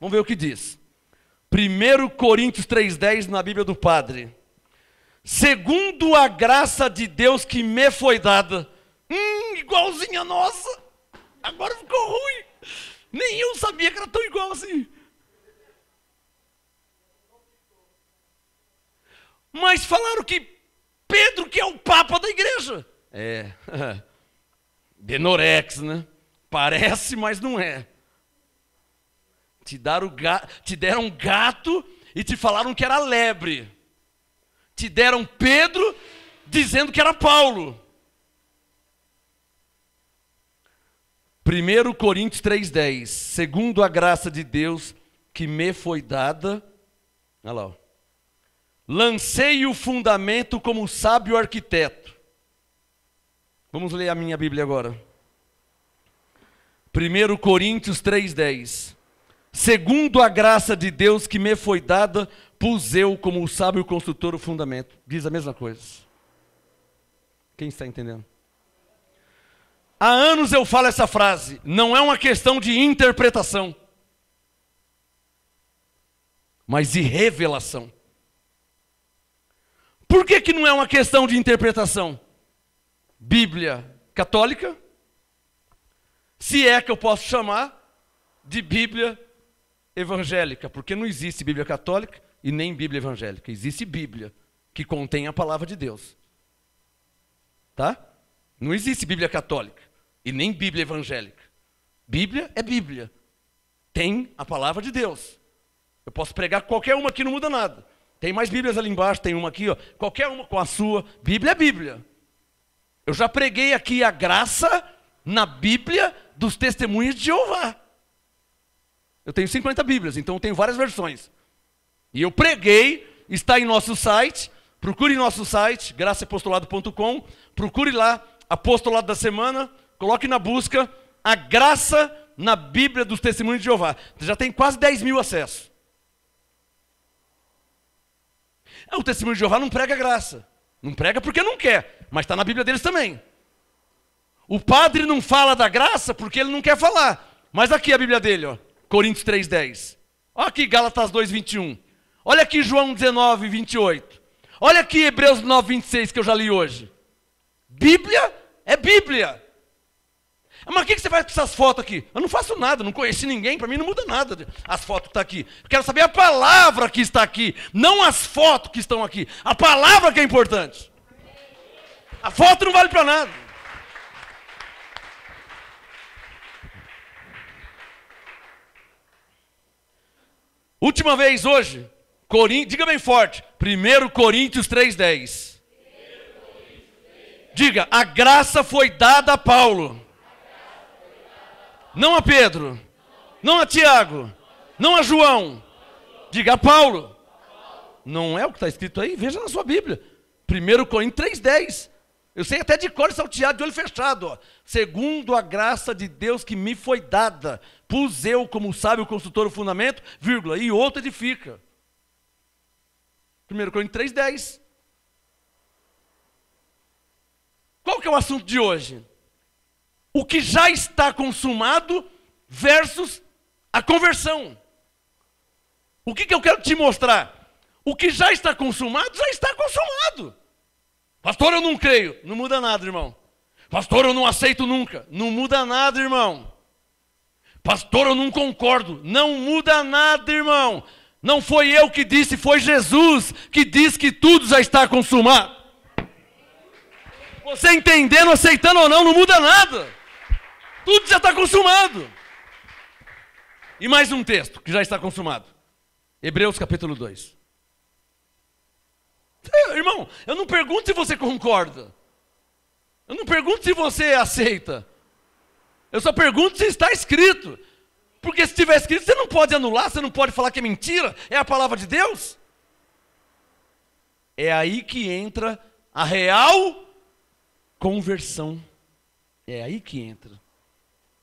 Vamos ver o que diz. 1 Coríntios 3,10 na Bíblia do Padre. Segundo a graça de Deus que me foi dada. Igualzinha a nossa. Agora ficou ruim. Nem eu sabia que era tão igual assim. Mas falaram que Pedro que é o Papa da igreja. Denorex, né? Parece, mas não é. Te deram gato e te falaram que era lebre. Te deram Pedro dizendo que era Paulo. 1 Coríntios 3,10. Segundo a graça de Deus que me foi dada. Olha lá. Ó. Lancei o fundamento como sábio arquiteto. Vamos ler a minha Bíblia agora. 1 Coríntios 3,10. Segundo a graça de Deus que me foi dada, pus eu como o sábio construtor o fundamento. Diz a mesma coisa. Quem está entendendo? Há anos eu falo essa frase. Não é uma questão de interpretação, mas de revelação. Por que não é uma questão de interpretação? Bíblia católica, se é que eu posso chamar de Bíblia evangélica, porque não existe Bíblia católica e nem Bíblia evangélica. Existe Bíblia que contém a palavra de Deus. Tá? Não existe Bíblia católica e nem Bíblia evangélica. Bíblia é Bíblia. Tem a palavra de Deus. Eu posso pregar qualquer uma aqui, não muda nada. Tem mais Bíblias ali embaixo, tem uma aqui, ó. Qualquer uma com a sua. Bíblia é Bíblia. Eu já preguei aqui a graça na Bíblia dos Testemunhos de Jeová. Eu tenho 50 Bíblias, então eu tenho várias versões. E eu preguei, está em nosso site, procure nosso site, graçaapostolado.com, procure lá, Apostolado da Semana, coloque na busca a graça na Bíblia dos Testemunhos de Jeová. Já tem quase 10 mil acessos. O Testemunho de Jeová não prega graça. Não prega porque não quer, mas está na Bíblia deles também. O padre não fala da graça porque ele não quer falar. Mas aqui a Bíblia dele, ó, Coríntios 3:10. Olha aqui Gálatas 2:21. Olha aqui João 19:28. Olha aqui Hebreus 9:26 que eu já li hoje. Bíblia é Bíblia. Mas o que você faz com essas fotos aqui? Eu não faço nada, não conheci ninguém, para mim não muda nada as fotos que estão aqui. Eu quero saber a palavra que está aqui, não as fotos que estão aqui. A palavra que é importante. A foto não vale para nada. Última vez hoje, diga bem forte, 1 Coríntios 3:10. Diga, a graça foi dada a Paulo. Não a Pedro, não a Tiago, não a João. Diga a Paulo. Não é o que está escrito aí? Veja na sua Bíblia. 1 Coríntios 3:10. Eu sei até de cor e salteado, de olho fechado. Ó. Segundo a graça de Deus que me foi dada, pus eu como sábio construtor o fundamento, vírgula, e outro edifica. 1 Coríntios 3:10. Qual que é o assunto de hoje? O que já está consumado versus a conversão. O que eu quero te mostrar? O que já está consumado, já está consumado. Pastor, eu não creio. Não muda nada, irmão. Pastor, eu não aceito nunca. Não muda nada, irmão. Pastor, eu não concordo. Não muda nada, irmão. Não foi eu que disse, foi Jesus que disse que tudo já está consumado. Você entendendo, aceitando ou não muda nada. Tudo já está consumado. E mais um texto que já está consumado. Hebreus capítulo 2. Irmão, eu não pergunto se você concorda. Eu não pergunto se você aceita. Eu só pergunto se está escrito. Porque se estiver escrito, você não pode anular, você não pode falar que é mentira. É a palavra de Deus. É aí que entra a real conversão. É aí que entra.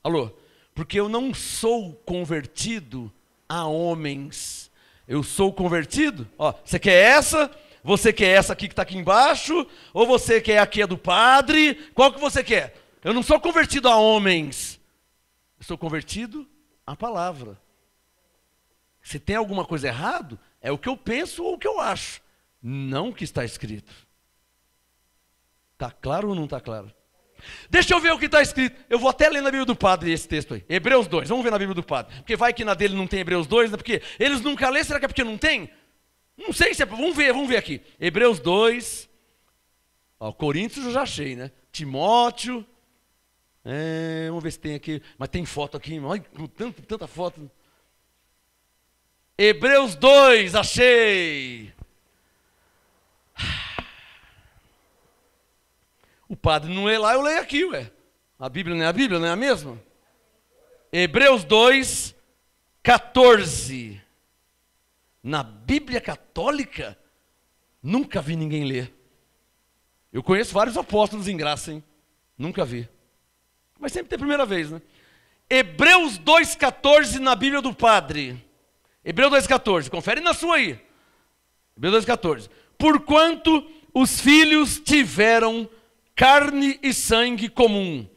Alô? Porque eu não sou convertido a homens. Eu sou convertido. Ó, você quer essa? Você quer essa aqui que está aqui embaixo? Ou você quer aqui a do padre? Qual que você quer? Eu não sou convertido a homens. Eu sou convertido à palavra. Se tem alguma coisa errado, é o que eu penso ou o que eu acho. Não o que está escrito. Está claro ou não está claro? Deixa eu ver o que está escrito. Eu vou até ler na Bíblia do Padre esse texto aí. Hebreus 2. Vamos ver na Bíblia do Padre. Porque vai que na dele não tem Hebreus 2, né? Porque eles nunca lêem. Será que é porque não tem? Não sei se é. Vamos ver aqui. Hebreus 2. Ó, Coríntios eu já achei, né? Timóteo. Vamos ver se tem aqui. Mas tem foto aqui. Olha, tanta foto. Hebreus 2, achei. O padre não lê lá, eu leio aqui, ué. A Bíblia não é a mesma? Hebreus 2, 14. Na Bíblia católica, nunca vi ninguém ler. Eu conheço vários apóstolos em graça, hein? Nunca vi. Mas sempre tem primeira vez, né? Hebreus 2, 14 na Bíblia do Padre. Hebreus 2, 14. Confere na sua aí. Hebreus 2, 14. Porquanto os filhos tiveram carne e sangue comum,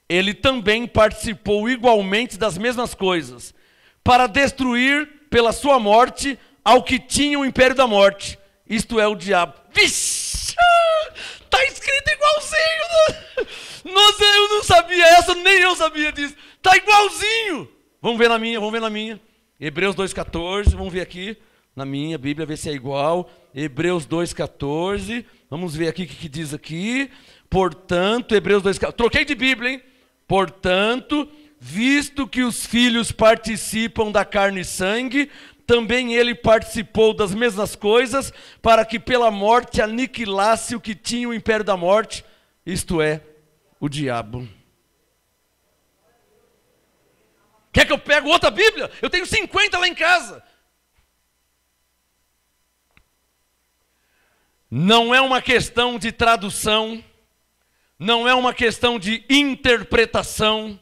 ele também participou igualmente das mesmas coisas, para destruir pela sua morte ao que tinha o império da morte, isto é, o diabo. Vixe! Está escrito igualzinho! Nossa, eu não sabia essa, nem eu sabia disso. Está igualzinho! Vamos ver na minha. Hebreus 2,14, vamos ver aqui na minha Bíblia, ver se é igual. Hebreus 2,14, vamos ver aqui o que diz aqui. Portanto, Hebreus 2,14, troquei de Bíblia, hein? Portanto, visto que os filhos participam da carne e sangue, também ele participou das mesmas coisas, para que pela morte aniquilasse o que tinha o império da morte, isto é, o diabo. Quer que eu pegue outra Bíblia? Eu tenho 50 lá em casa. Não é uma questão de tradução, não é uma questão de interpretação,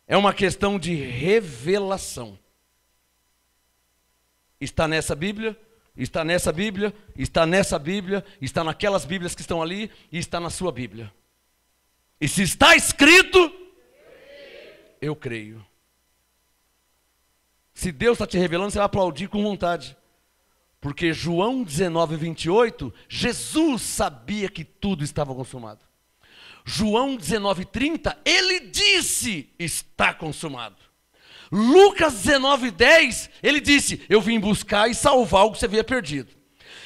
é uma questão de revelação. Está nessa Bíblia? Está nessa Bíblia, está nessa Bíblia, está naquelas Bíblias que estão ali e está na sua Bíblia. E se está escrito, eu creio. Se Deus está te revelando, você vai aplaudir com vontade. Porque João 19, 28, Jesus sabia que tudo estava consumado. João 19, 30, ele disse, está consumado. Lucas 19, 10, ele disse, eu vim buscar e salvar o que você havia perdido.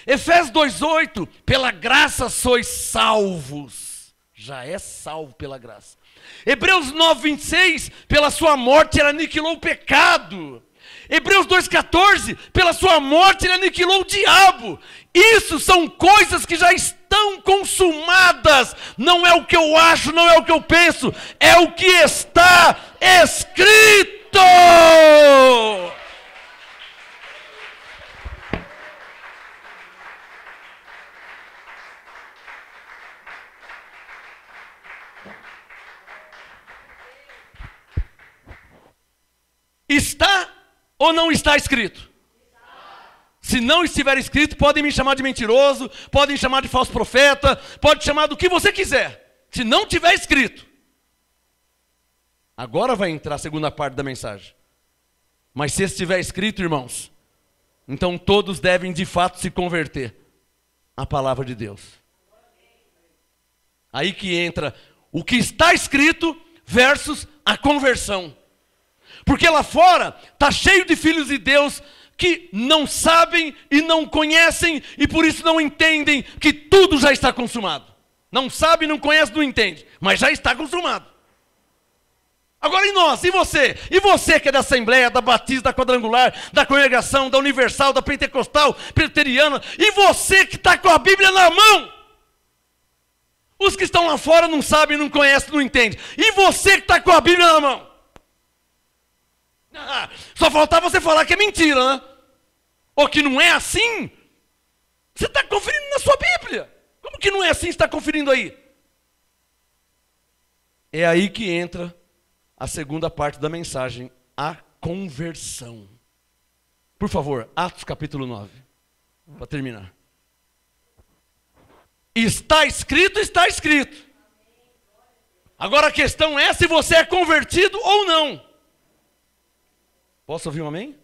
Efésios 2, 8, pela graça sois salvos. Já é salvo pela graça. Hebreus 9, 26, pela sua morte ele aniquilou o pecado. Hebreus 2,14, pela sua morte ele aniquilou o diabo. Isso são coisas que já estão consumadas. Não é o que eu acho, não é o que eu penso. É o que está escrito. Está ou não está escrito? Se não estiver escrito, podem me chamar de mentiroso, podem me chamar de falso profeta, pode chamar do que você quiser. Se não tiver escrito. Agora vai entrar a segunda parte da mensagem. Mas se estiver escrito, irmãos, então todos devem de fato se converter à palavra de Deus. Aí que entra o que está escrito versus a conversão. Porque lá fora está cheio de filhos de Deus que não sabem e não conhecem e por isso não entendem que tudo já está consumado. Não sabe, não conhece, não entende, mas já está consumado. Agora e nós, e você? E você que é da Assembleia, da Batista, da Quadrangular, da Congregação, da Universal, da Pentecostal, Presbiteriana, e você que está com a Bíblia na mão? Os que estão lá fora não sabem, não conhecem, não entendem. E você que está com a Bíblia na mão? Só faltava você falar que é mentira, né? Ou que não é assim. Você está conferindo na sua Bíblia. Como que não é assim, você está conferindo aí? É aí que entra a segunda parte da mensagem, a conversão. Por favor, Atos capítulo 9, para terminar. Está escrito, está escrito. Agora a questão é se você é convertido ou não. Posso ouvir um amém?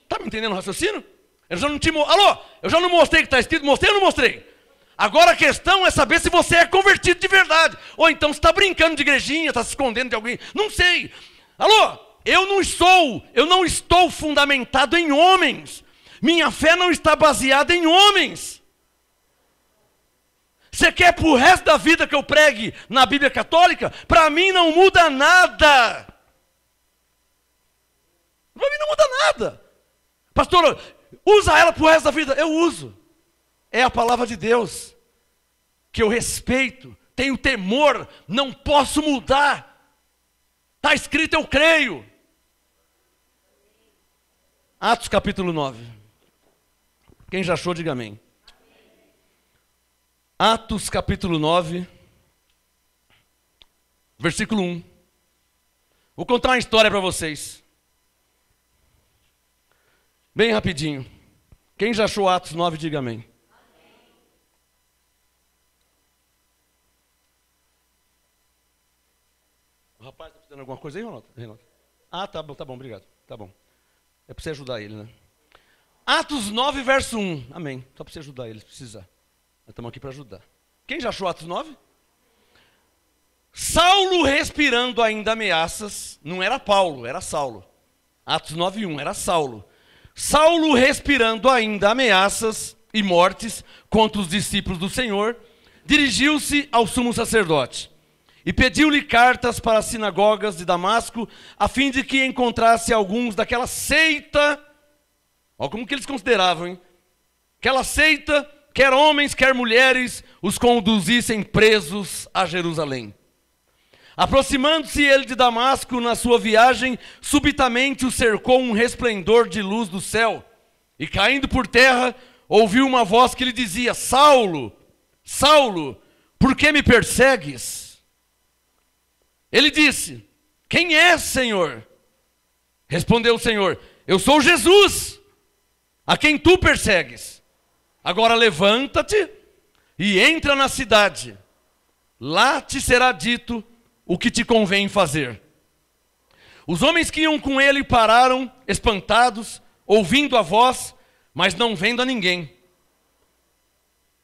Está me entendendo o raciocínio? Eu já não te Alô, eu já não mostrei que está escrito, mostrei ou não mostrei? Agora a questão é saber se você é convertido de verdade. Ou então você está brincando de igrejinha, está se escondendo de alguém. Não sei. Alô, eu não estou fundamentado em homens. Minha fé não está baseada em homens. Você quer para o resto da vida que eu pregue na Bíblia Católica? Para mim não muda nada. Para mim não muda nada. Pastor, usa ela para o resto da vida. Eu uso. É a palavra de Deus. Que eu respeito. Tenho temor. Não posso mudar. Está escrito, eu creio. Atos capítulo 9. Quem já achou, diga amém. Atos capítulo 9. Versículo 1. Vou contar uma história para vocês. Bem rapidinho. Quem já achou Atos 9, diga amém. O rapaz está precisando de alguma coisa aí, Renato? Ah, tá bom, obrigado. Tá bom. É para você ajudar ele, né? Atos 9, verso 1. Amém. Só para você ajudar ele, se precisar. Nós estamos aqui para ajudar. Quem já achou Atos 9? Saulo respirando ainda ameaças. Não era Paulo, era Saulo. Atos 9, 1, era Saulo. Saulo respirando ainda ameaças e mortes contra os discípulos do Senhor, dirigiu-se ao sumo sacerdote e pediu-lhe cartas para as sinagogas de Damasco, a fim de que encontrasse alguns daquela seita, olha como que eles consideravam, hein? Aquela seita, quer homens, quer mulheres, os conduzissem presos a Jerusalém. Aproximando-se ele de Damasco na sua viagem, subitamente o cercou um resplendor de luz do céu. E caindo por terra, ouviu uma voz que lhe dizia: Saulo, Saulo, por que me persegues? Ele disse: quem és, Senhor? Respondeu o Senhor: eu sou Jesus, a quem tu persegues. Agora levanta-te e entra na cidade. Lá te será dito o que te convém fazer. Os homens que iam com ele pararam, espantados, ouvindo a voz, mas não vendo a ninguém.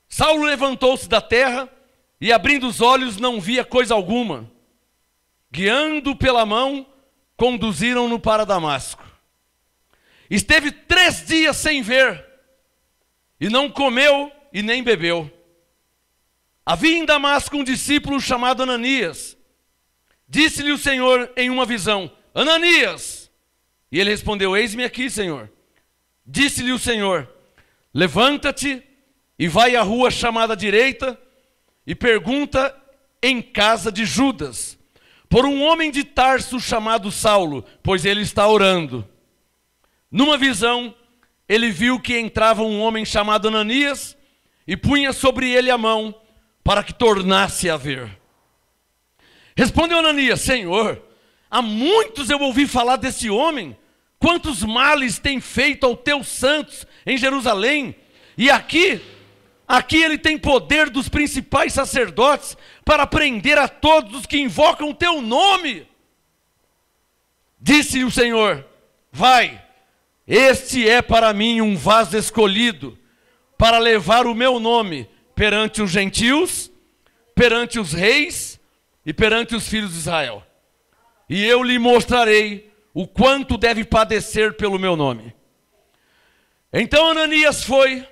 Saulo levantou-se da terra e, abrindo os olhos, não via coisa alguma. Guiando pela mão, conduziram-no para Damasco. Esteve 3 dias sem ver, e não comeu e nem bebeu. Havia em Damasco um discípulo chamado Ananias. Disse-lhe o Senhor em uma visão: Ananias! E ele respondeu: Eis-me aqui, Senhor. Disse-lhe o Senhor: Levanta-te e vai à rua chamada direita e pergunta em casa de Judas por um homem de Tarso chamado Saulo, pois ele está orando. Numa visão, ele viu que entrava um homem chamado Ananias e punha sobre ele a mão para que tornasse a ver. Respondeu Ananias: Senhor, há muitos eu ouvi falar desse homem, quantos males tem feito aos teus santos em Jerusalém, e aqui ele tem poder dos principais sacerdotes para prender a todos os que invocam o teu nome. Disse-lhe o Senhor: vai, este é para mim um vaso escolhido, para levar o meu nome perante os gentios, perante os reis e perante os filhos de Israel. E eu lhe mostrarei o quanto deve padecer pelo meu nome. Então Ananias foi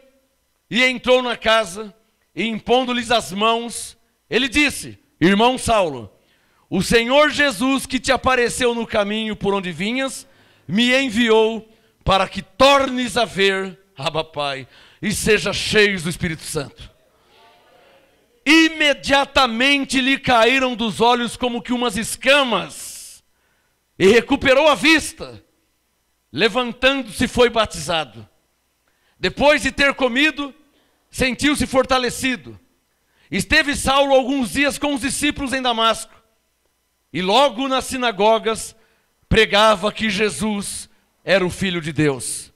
e entrou na casa, e impondo-lhes as mãos, ele disse: Irmão Saulo, o Senhor Jesus que te apareceu no caminho por onde vinhas, me enviou para que tornes a ver, Abba Pai, e seja cheio do Espírito Santo. Imediatamente lhe caíram dos olhos como que umas escamas, e recuperou a vista. Levantando-se, foi batizado. Depois de ter comido, sentiu-se fortalecido. Esteve Saulo alguns dias com os discípulos em Damasco, e logo nas sinagogas pregava que Jesus era o Filho de Deus.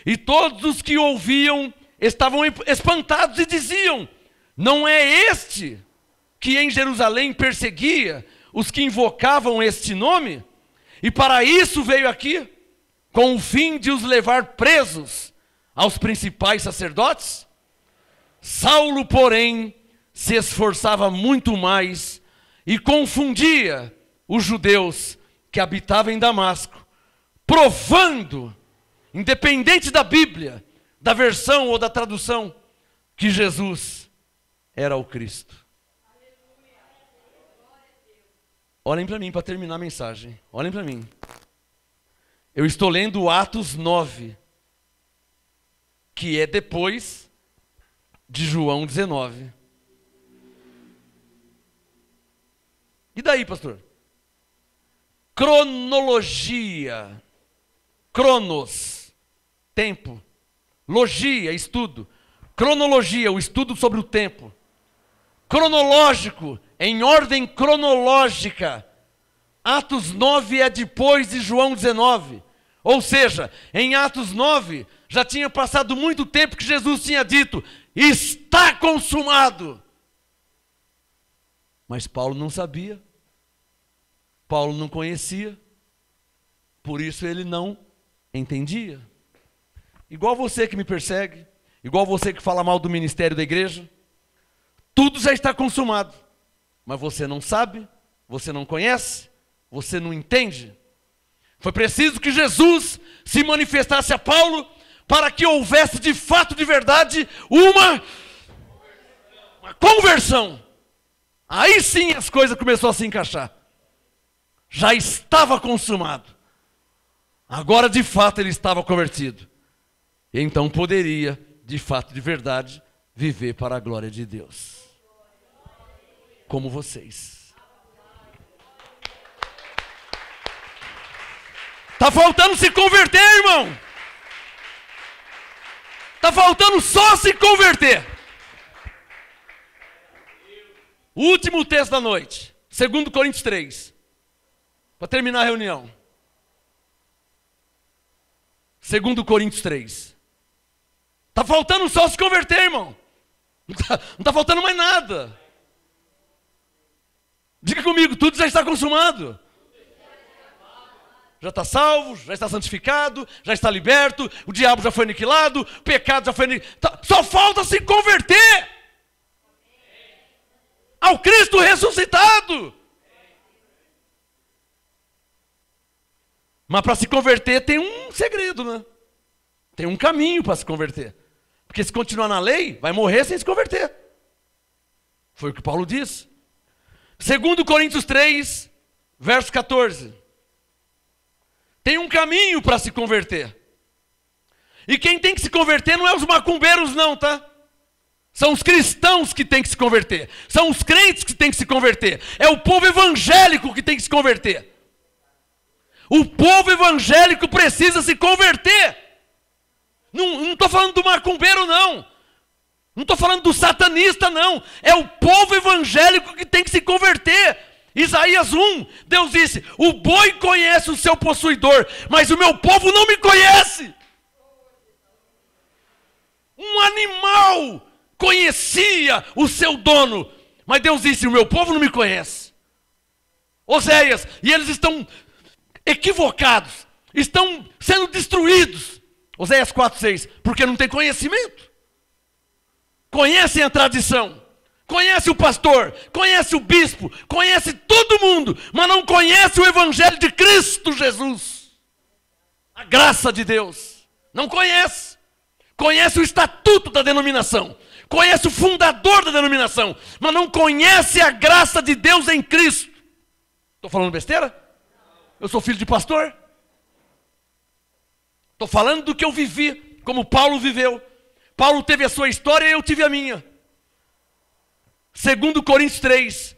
E todos os que ouviam estavam espantados e diziam: não é este que em Jerusalém perseguia os que invocavam este nome? E para isso veio aqui, com o fim de os levar presos aos principais sacerdotes? Saulo, porém, se esforçava muito mais e confundia os judeus que habitavam em Damasco, provando, independente da Bíblia, da versão ou da tradução, que Jesus era o Cristo. Olhem para mim para terminar a mensagem. Olhem para mim. Eu estou lendo Atos 9, que é depois de João 19. E daí, pastor? Cronologia. Cronos, tempo. Logia, estudo. Cronologia, o estudo sobre o tempo. Cronológico, em ordem cronológica. Atos 9 é depois de João 19. Ou seja, em Atos 9 já tinha passado muito tempo que Jesus tinha dito: está consumado. Mas Paulo não sabia. Paulo não conhecia. Por isso ele não entendia. Igual você que me persegue, igual você que fala mal do ministério da igreja, tudo já está consumado. Mas você não sabe, você não conhece, você não entende. Foi preciso que Jesus se manifestasse a Paulo para que houvesse de fato, de verdade, uma conversão. Aí sim as coisas começaram a se encaixar. Já estava consumado. Agora de fato ele estava convertido. E então poderia, de fato, de verdade, viver para a glória de Deus. Como vocês. Está faltando se converter, irmão. Está faltando só se converter. O último texto da noite, 2 Coríntios 3. Para terminar a reunião. 2 Coríntios 3. Está faltando só se converter, irmão. Não está faltando mais nada. Diga comigo, tudo já está consumado. Já está salvo, já está santificado, já está liberto, o diabo já foi aniquilado, o pecado já foi aniquilado. Só falta se converter ao Cristo ressuscitado. Mas para se converter tem um segredo, né? Tem um caminho para se converter. Porque se continuar na lei, vai morrer sem se converter. Foi o que Paulo diz. 2 Coríntios 3, verso 14. Tem um caminho para se converter. E quem tem que se converter não é os macumbeiros não, tá? São os cristãos que têm que se converter. São os crentes que têm que se converter. É o povo evangélico que tem que se converter. O povo evangélico precisa se converter. Não estou falando do macumbeiro, não. Não estou falando do satanista, não. É o povo evangélico que tem que se converter. Isaías 1, Deus disse, o boi conhece o seu possuidor, mas o meu povo não me conhece. Um animal conhecia o seu dono, mas Deus disse, o meu povo não me conhece. Oséias, e eles estão equivocados, estão sendo destruídos. Oséias 4:6, porque não tem conhecimento. Conhecem a tradição, conhece o pastor, conhece o bispo, conhece todo mundo, mas não conhece o evangelho de Cristo Jesus. A graça de Deus. Não conhece. Conhece o estatuto da denominação, conhece o fundador da denominação, mas não conhece a graça de Deus em Cristo. Estou falando besteira? Eu sou filho de pastor? Estou falando do que eu vivi, como Paulo viveu. Paulo teve a sua história e eu tive a minha. 2 Coríntios 3,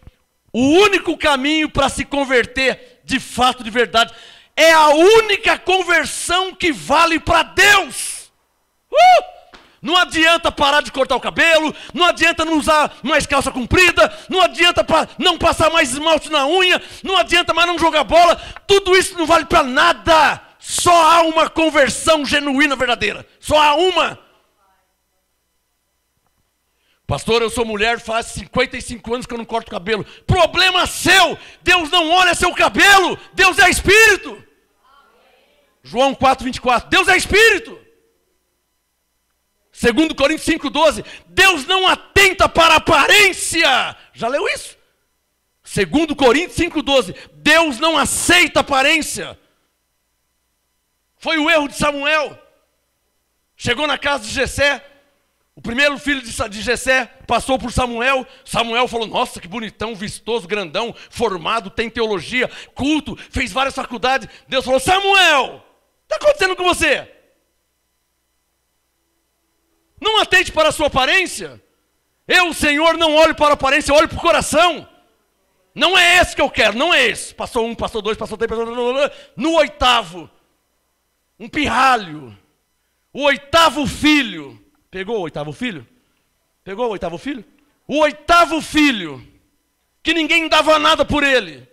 o único caminho para se converter, de fato, de verdade, é a única conversão que vale para Deus. Não adianta parar de cortar o cabelo, não adianta não usar mais calça comprida, não adianta não passar mais esmalte na unha, não adianta mais não jogar bola, tudo isso não vale para nada. Só há uma conversão genuína, verdadeira. Só há uma. Pastor, eu sou mulher, faz 55 anos que eu não corto cabelo. Problema seu. Deus não olha seu cabelo. Deus é Espírito. João 4:24. Deus é Espírito. 2 Coríntios 5:12. Deus não atenta para a aparência. Já leu isso? 2 Coríntios 5:12. Deus não aceita aparência. Foi o erro de Samuel. Chegou na casa de Jessé. O primeiro filho de Jessé passou por Samuel. Samuel falou, nossa, que bonitão, vistoso, grandão, formado, tem teologia, culto, fez várias faculdades. Deus falou, Samuel, o que está acontecendo com você? Não atente para a sua aparência. Eu, o Senhor, não olho para a aparência, eu olho para o coração. Não é esse que eu quero, não é esse. Passou um, passou dois, passou três, no 8º, um pirralho, o 8º filho. Pegou o 8º filho? Pegou o 8º filho? O 8º filho, que ninguém dava nada por ele.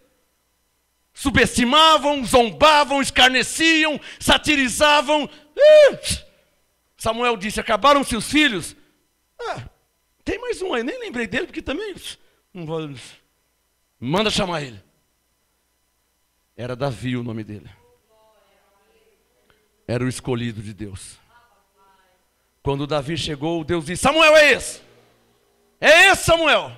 Subestimavam, zombavam, escarneciam, satirizavam. Samuel disse, acabaram-se os filhos? Tem mais um aí, nem lembrei dele, porque também... Manda chamar ele. Era Davi o nome dele. Era o escolhido de Deus. Quando Davi chegou, Deus disse, Samuel é esse. É esse Samuel.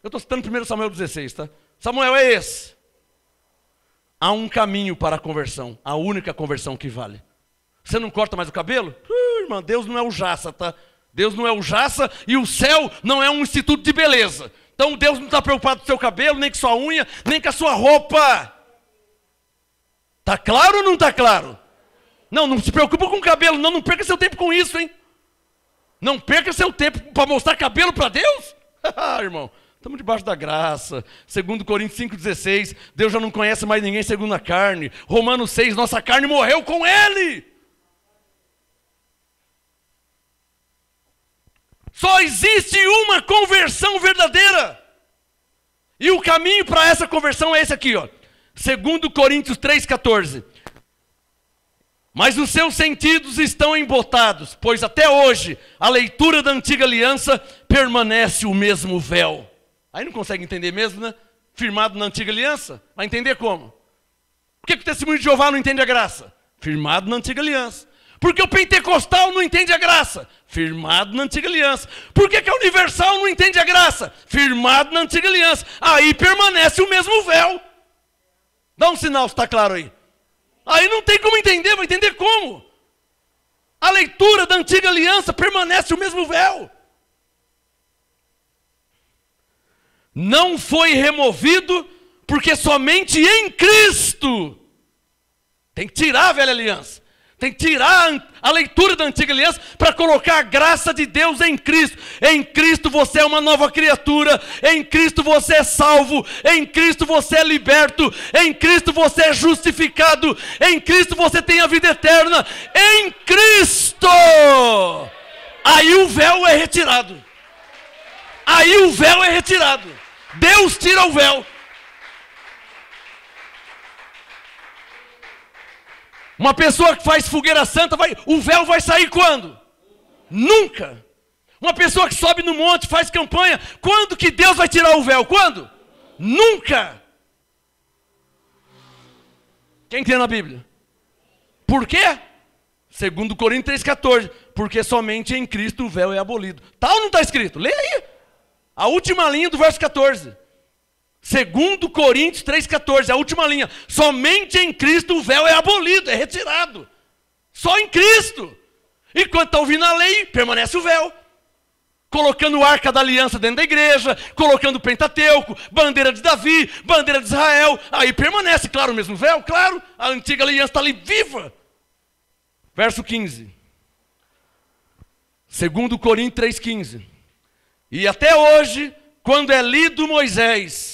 Eu estou citando 1 Samuel 16, tá? Samuel é esse. Há um caminho para a conversão. A única conversão que vale. Você não corta mais o cabelo? Irmão, Deus não é o Jaça, tá? Deus não é o Jaça e o céu não é um instituto de beleza. Então Deus não está preocupado com o seu cabelo, nem com sua unha, nem com a sua roupa. Está claro ou não está claro? Não se preocupa com o cabelo, não perca seu tempo com isso, hein? Não perca seu tempo para mostrar cabelo para Deus? Irmão, estamos debaixo da graça. 2 Coríntios 5,16, Deus já não conhece mais ninguém segundo a carne. Romanos 6, nossa carne morreu com Ele. Só existe uma conversão verdadeira. E o caminho para essa conversão é esse aqui, ó. 2 Coríntios 3,14. Mas os seus sentidos estão embotados, pois até hoje a leitura da antiga aliança permanece o mesmo véu. Aí não consegue entender mesmo, né? Firmado na antiga aliança. Vai entender como? Por que o testemunho de Jeová não entende a graça? Firmado na antiga aliança. Por que o pentecostal não entende a graça? Firmado na antiga aliança. Por que a universal não entende a graça? Firmado na antiga aliança. Aí permanece o mesmo véu. Dá um sinal se está claro aí. Aí não tem como entender, vai entender como? A leitura da antiga aliança permanece o mesmo véu. Não foi removido, porque somente em Cristo. Tem que tirar a velha aliança. Tem que tirar a leitura da antiga aliança para colocar a graça de Deus em Cristo. Em Cristo você é uma nova criatura. Em Cristo você é salvo. Em Cristo você é liberto. Em Cristo você é justificado. Em Cristo você tem a vida eterna. Em Cristo! Aí o véu é retirado. Aí o véu é retirado. Deus tira o véu. Uma pessoa que faz fogueira santa, o véu vai sair quando? Nunca. Uma pessoa que sobe no monte, faz campanha, quando que Deus vai tirar o véu? Quando? Nunca. Quem crê na Bíblia? Por quê? Segundo Coríntios 3,14. Porque somente em Cristo o véu é abolido. Tá ou não está escrito? Leia aí. A última linha do verso 14. Segundo Coríntios 3,14, a última linha. Somente em Cristo o véu é abolido, é retirado. Só em Cristo. Enquanto está ouvindo a lei, permanece o véu. Colocando a arca da aliança dentro da igreja, colocando o Pentateuco, bandeira de Davi, bandeira de Israel. Aí permanece, claro, o mesmo véu, claro. A antiga aliança está ali viva. Verso 15. Segundo Coríntios 3,15. E até hoje, quando é lido Moisés...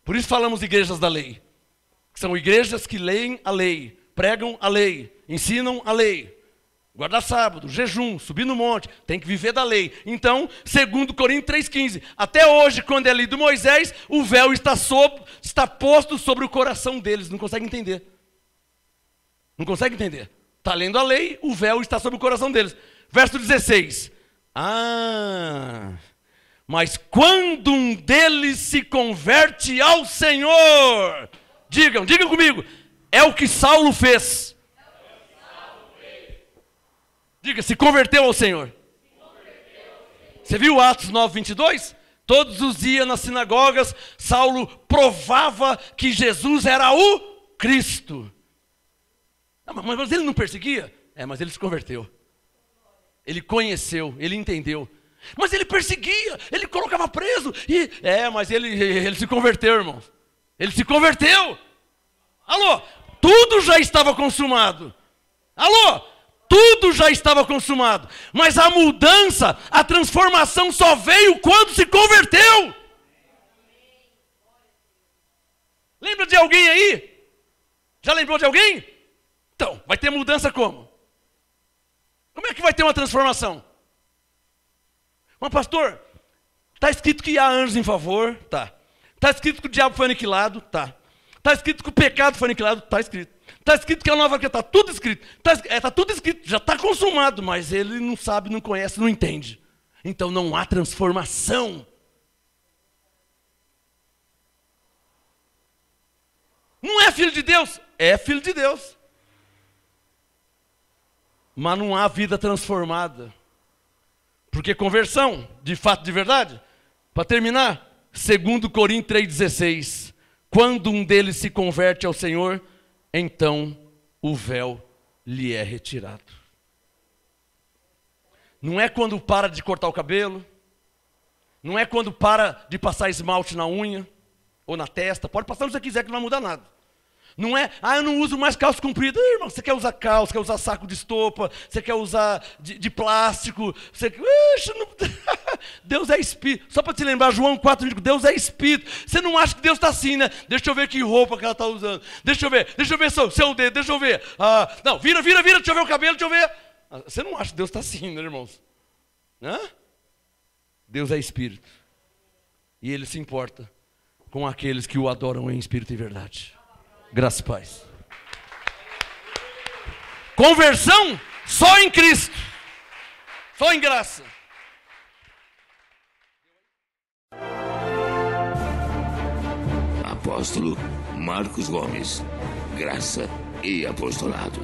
Por isso falamos igrejas da lei. São igrejas que leem a lei, pregam a lei, ensinam a lei. Guardar sábado, jejum, subir no monte, tem que viver da lei. Então, segundo Coríntios 3,15, até hoje, quando é lido Moisés, o véu está posto sobre o coração deles. Não consegue entender. Não consegue entender. Está lendo a lei, o véu está sobre o coração deles. Verso 16. Mas quando um deles se converte ao Senhor, digam comigo, é o que Saulo fez. Diga, se converteu ao Senhor. Você viu Atos 9:22? Todos os dias nas sinagogas, Saulo provava que Jesus era o Cristo. Mas ele não perseguia? Mas ele se converteu. Ele conheceu, ele entendeu. Mas ele perseguia, ele colocava preso. Mas ele se converteu, irmãos. Ele se converteu. Alô, tudo já estava consumado. Alô, tudo já estava consumado. Mas a mudança, a transformação só veio quando se converteu. Lembra de alguém aí? Já lembrou de alguém? Então, vai ter mudança como? Como é que vai ter uma transformação? Mas pastor, está escrito que há anjos em favor? Tá. Está escrito que o diabo foi aniquilado? Tá. Está escrito que o pecado foi aniquilado? Está escrito. Está escrito que a nova criatura, está tudo escrito. Está tudo escrito, já está consumado, mas ele não sabe, não conhece, não entende. Então não há transformação. Não é filho de Deus? É filho de Deus. Mas não há vida transformada. Porque conversão, de fato, de verdade, para terminar, 2 Coríntios 3,16, quando um deles se converte ao Senhor, então o véu lhe é retirado. Não é quando para de cortar o cabelo, não é quando para de passar esmalte na unha ou na testa, pode passar onde você quiser que não vai mudar nada. Não é, eu não uso mais calça comprida. Irmão, você quer usar calça, quer usar saco de estopa, você quer usar de plástico. Deus é Espírito. Só para te lembrar, João 4, Deus é Espírito. Você não acha que Deus está assim, né? Deixa eu ver que roupa que ela está usando. Deixa eu ver seu dedo, deixa eu ver. Não, vira, deixa eu ver o cabelo, deixa eu ver. Você não acha que Deus está assim, né, irmãos? Deus é Espírito. E Ele se importa com aqueles que o adoram em Espírito e verdade. Graças e paz. Conversão só em Cristo. Só em graça. Apóstolo Marcos Gomes. Graça e apostolado.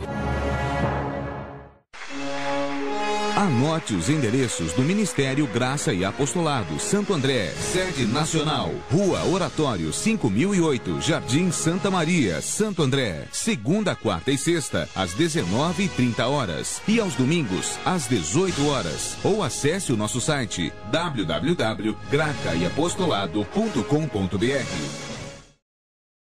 Anote os endereços do Ministério Graça e Apostolado Santo André, sede nacional, Rua Oratório 5008, Jardim Santa Maria, Santo André, segunda, quarta e sexta, às 19h30 e aos domingos, às 18 horas. Ou acesse o nosso site www.gracaiapostolado.com.br.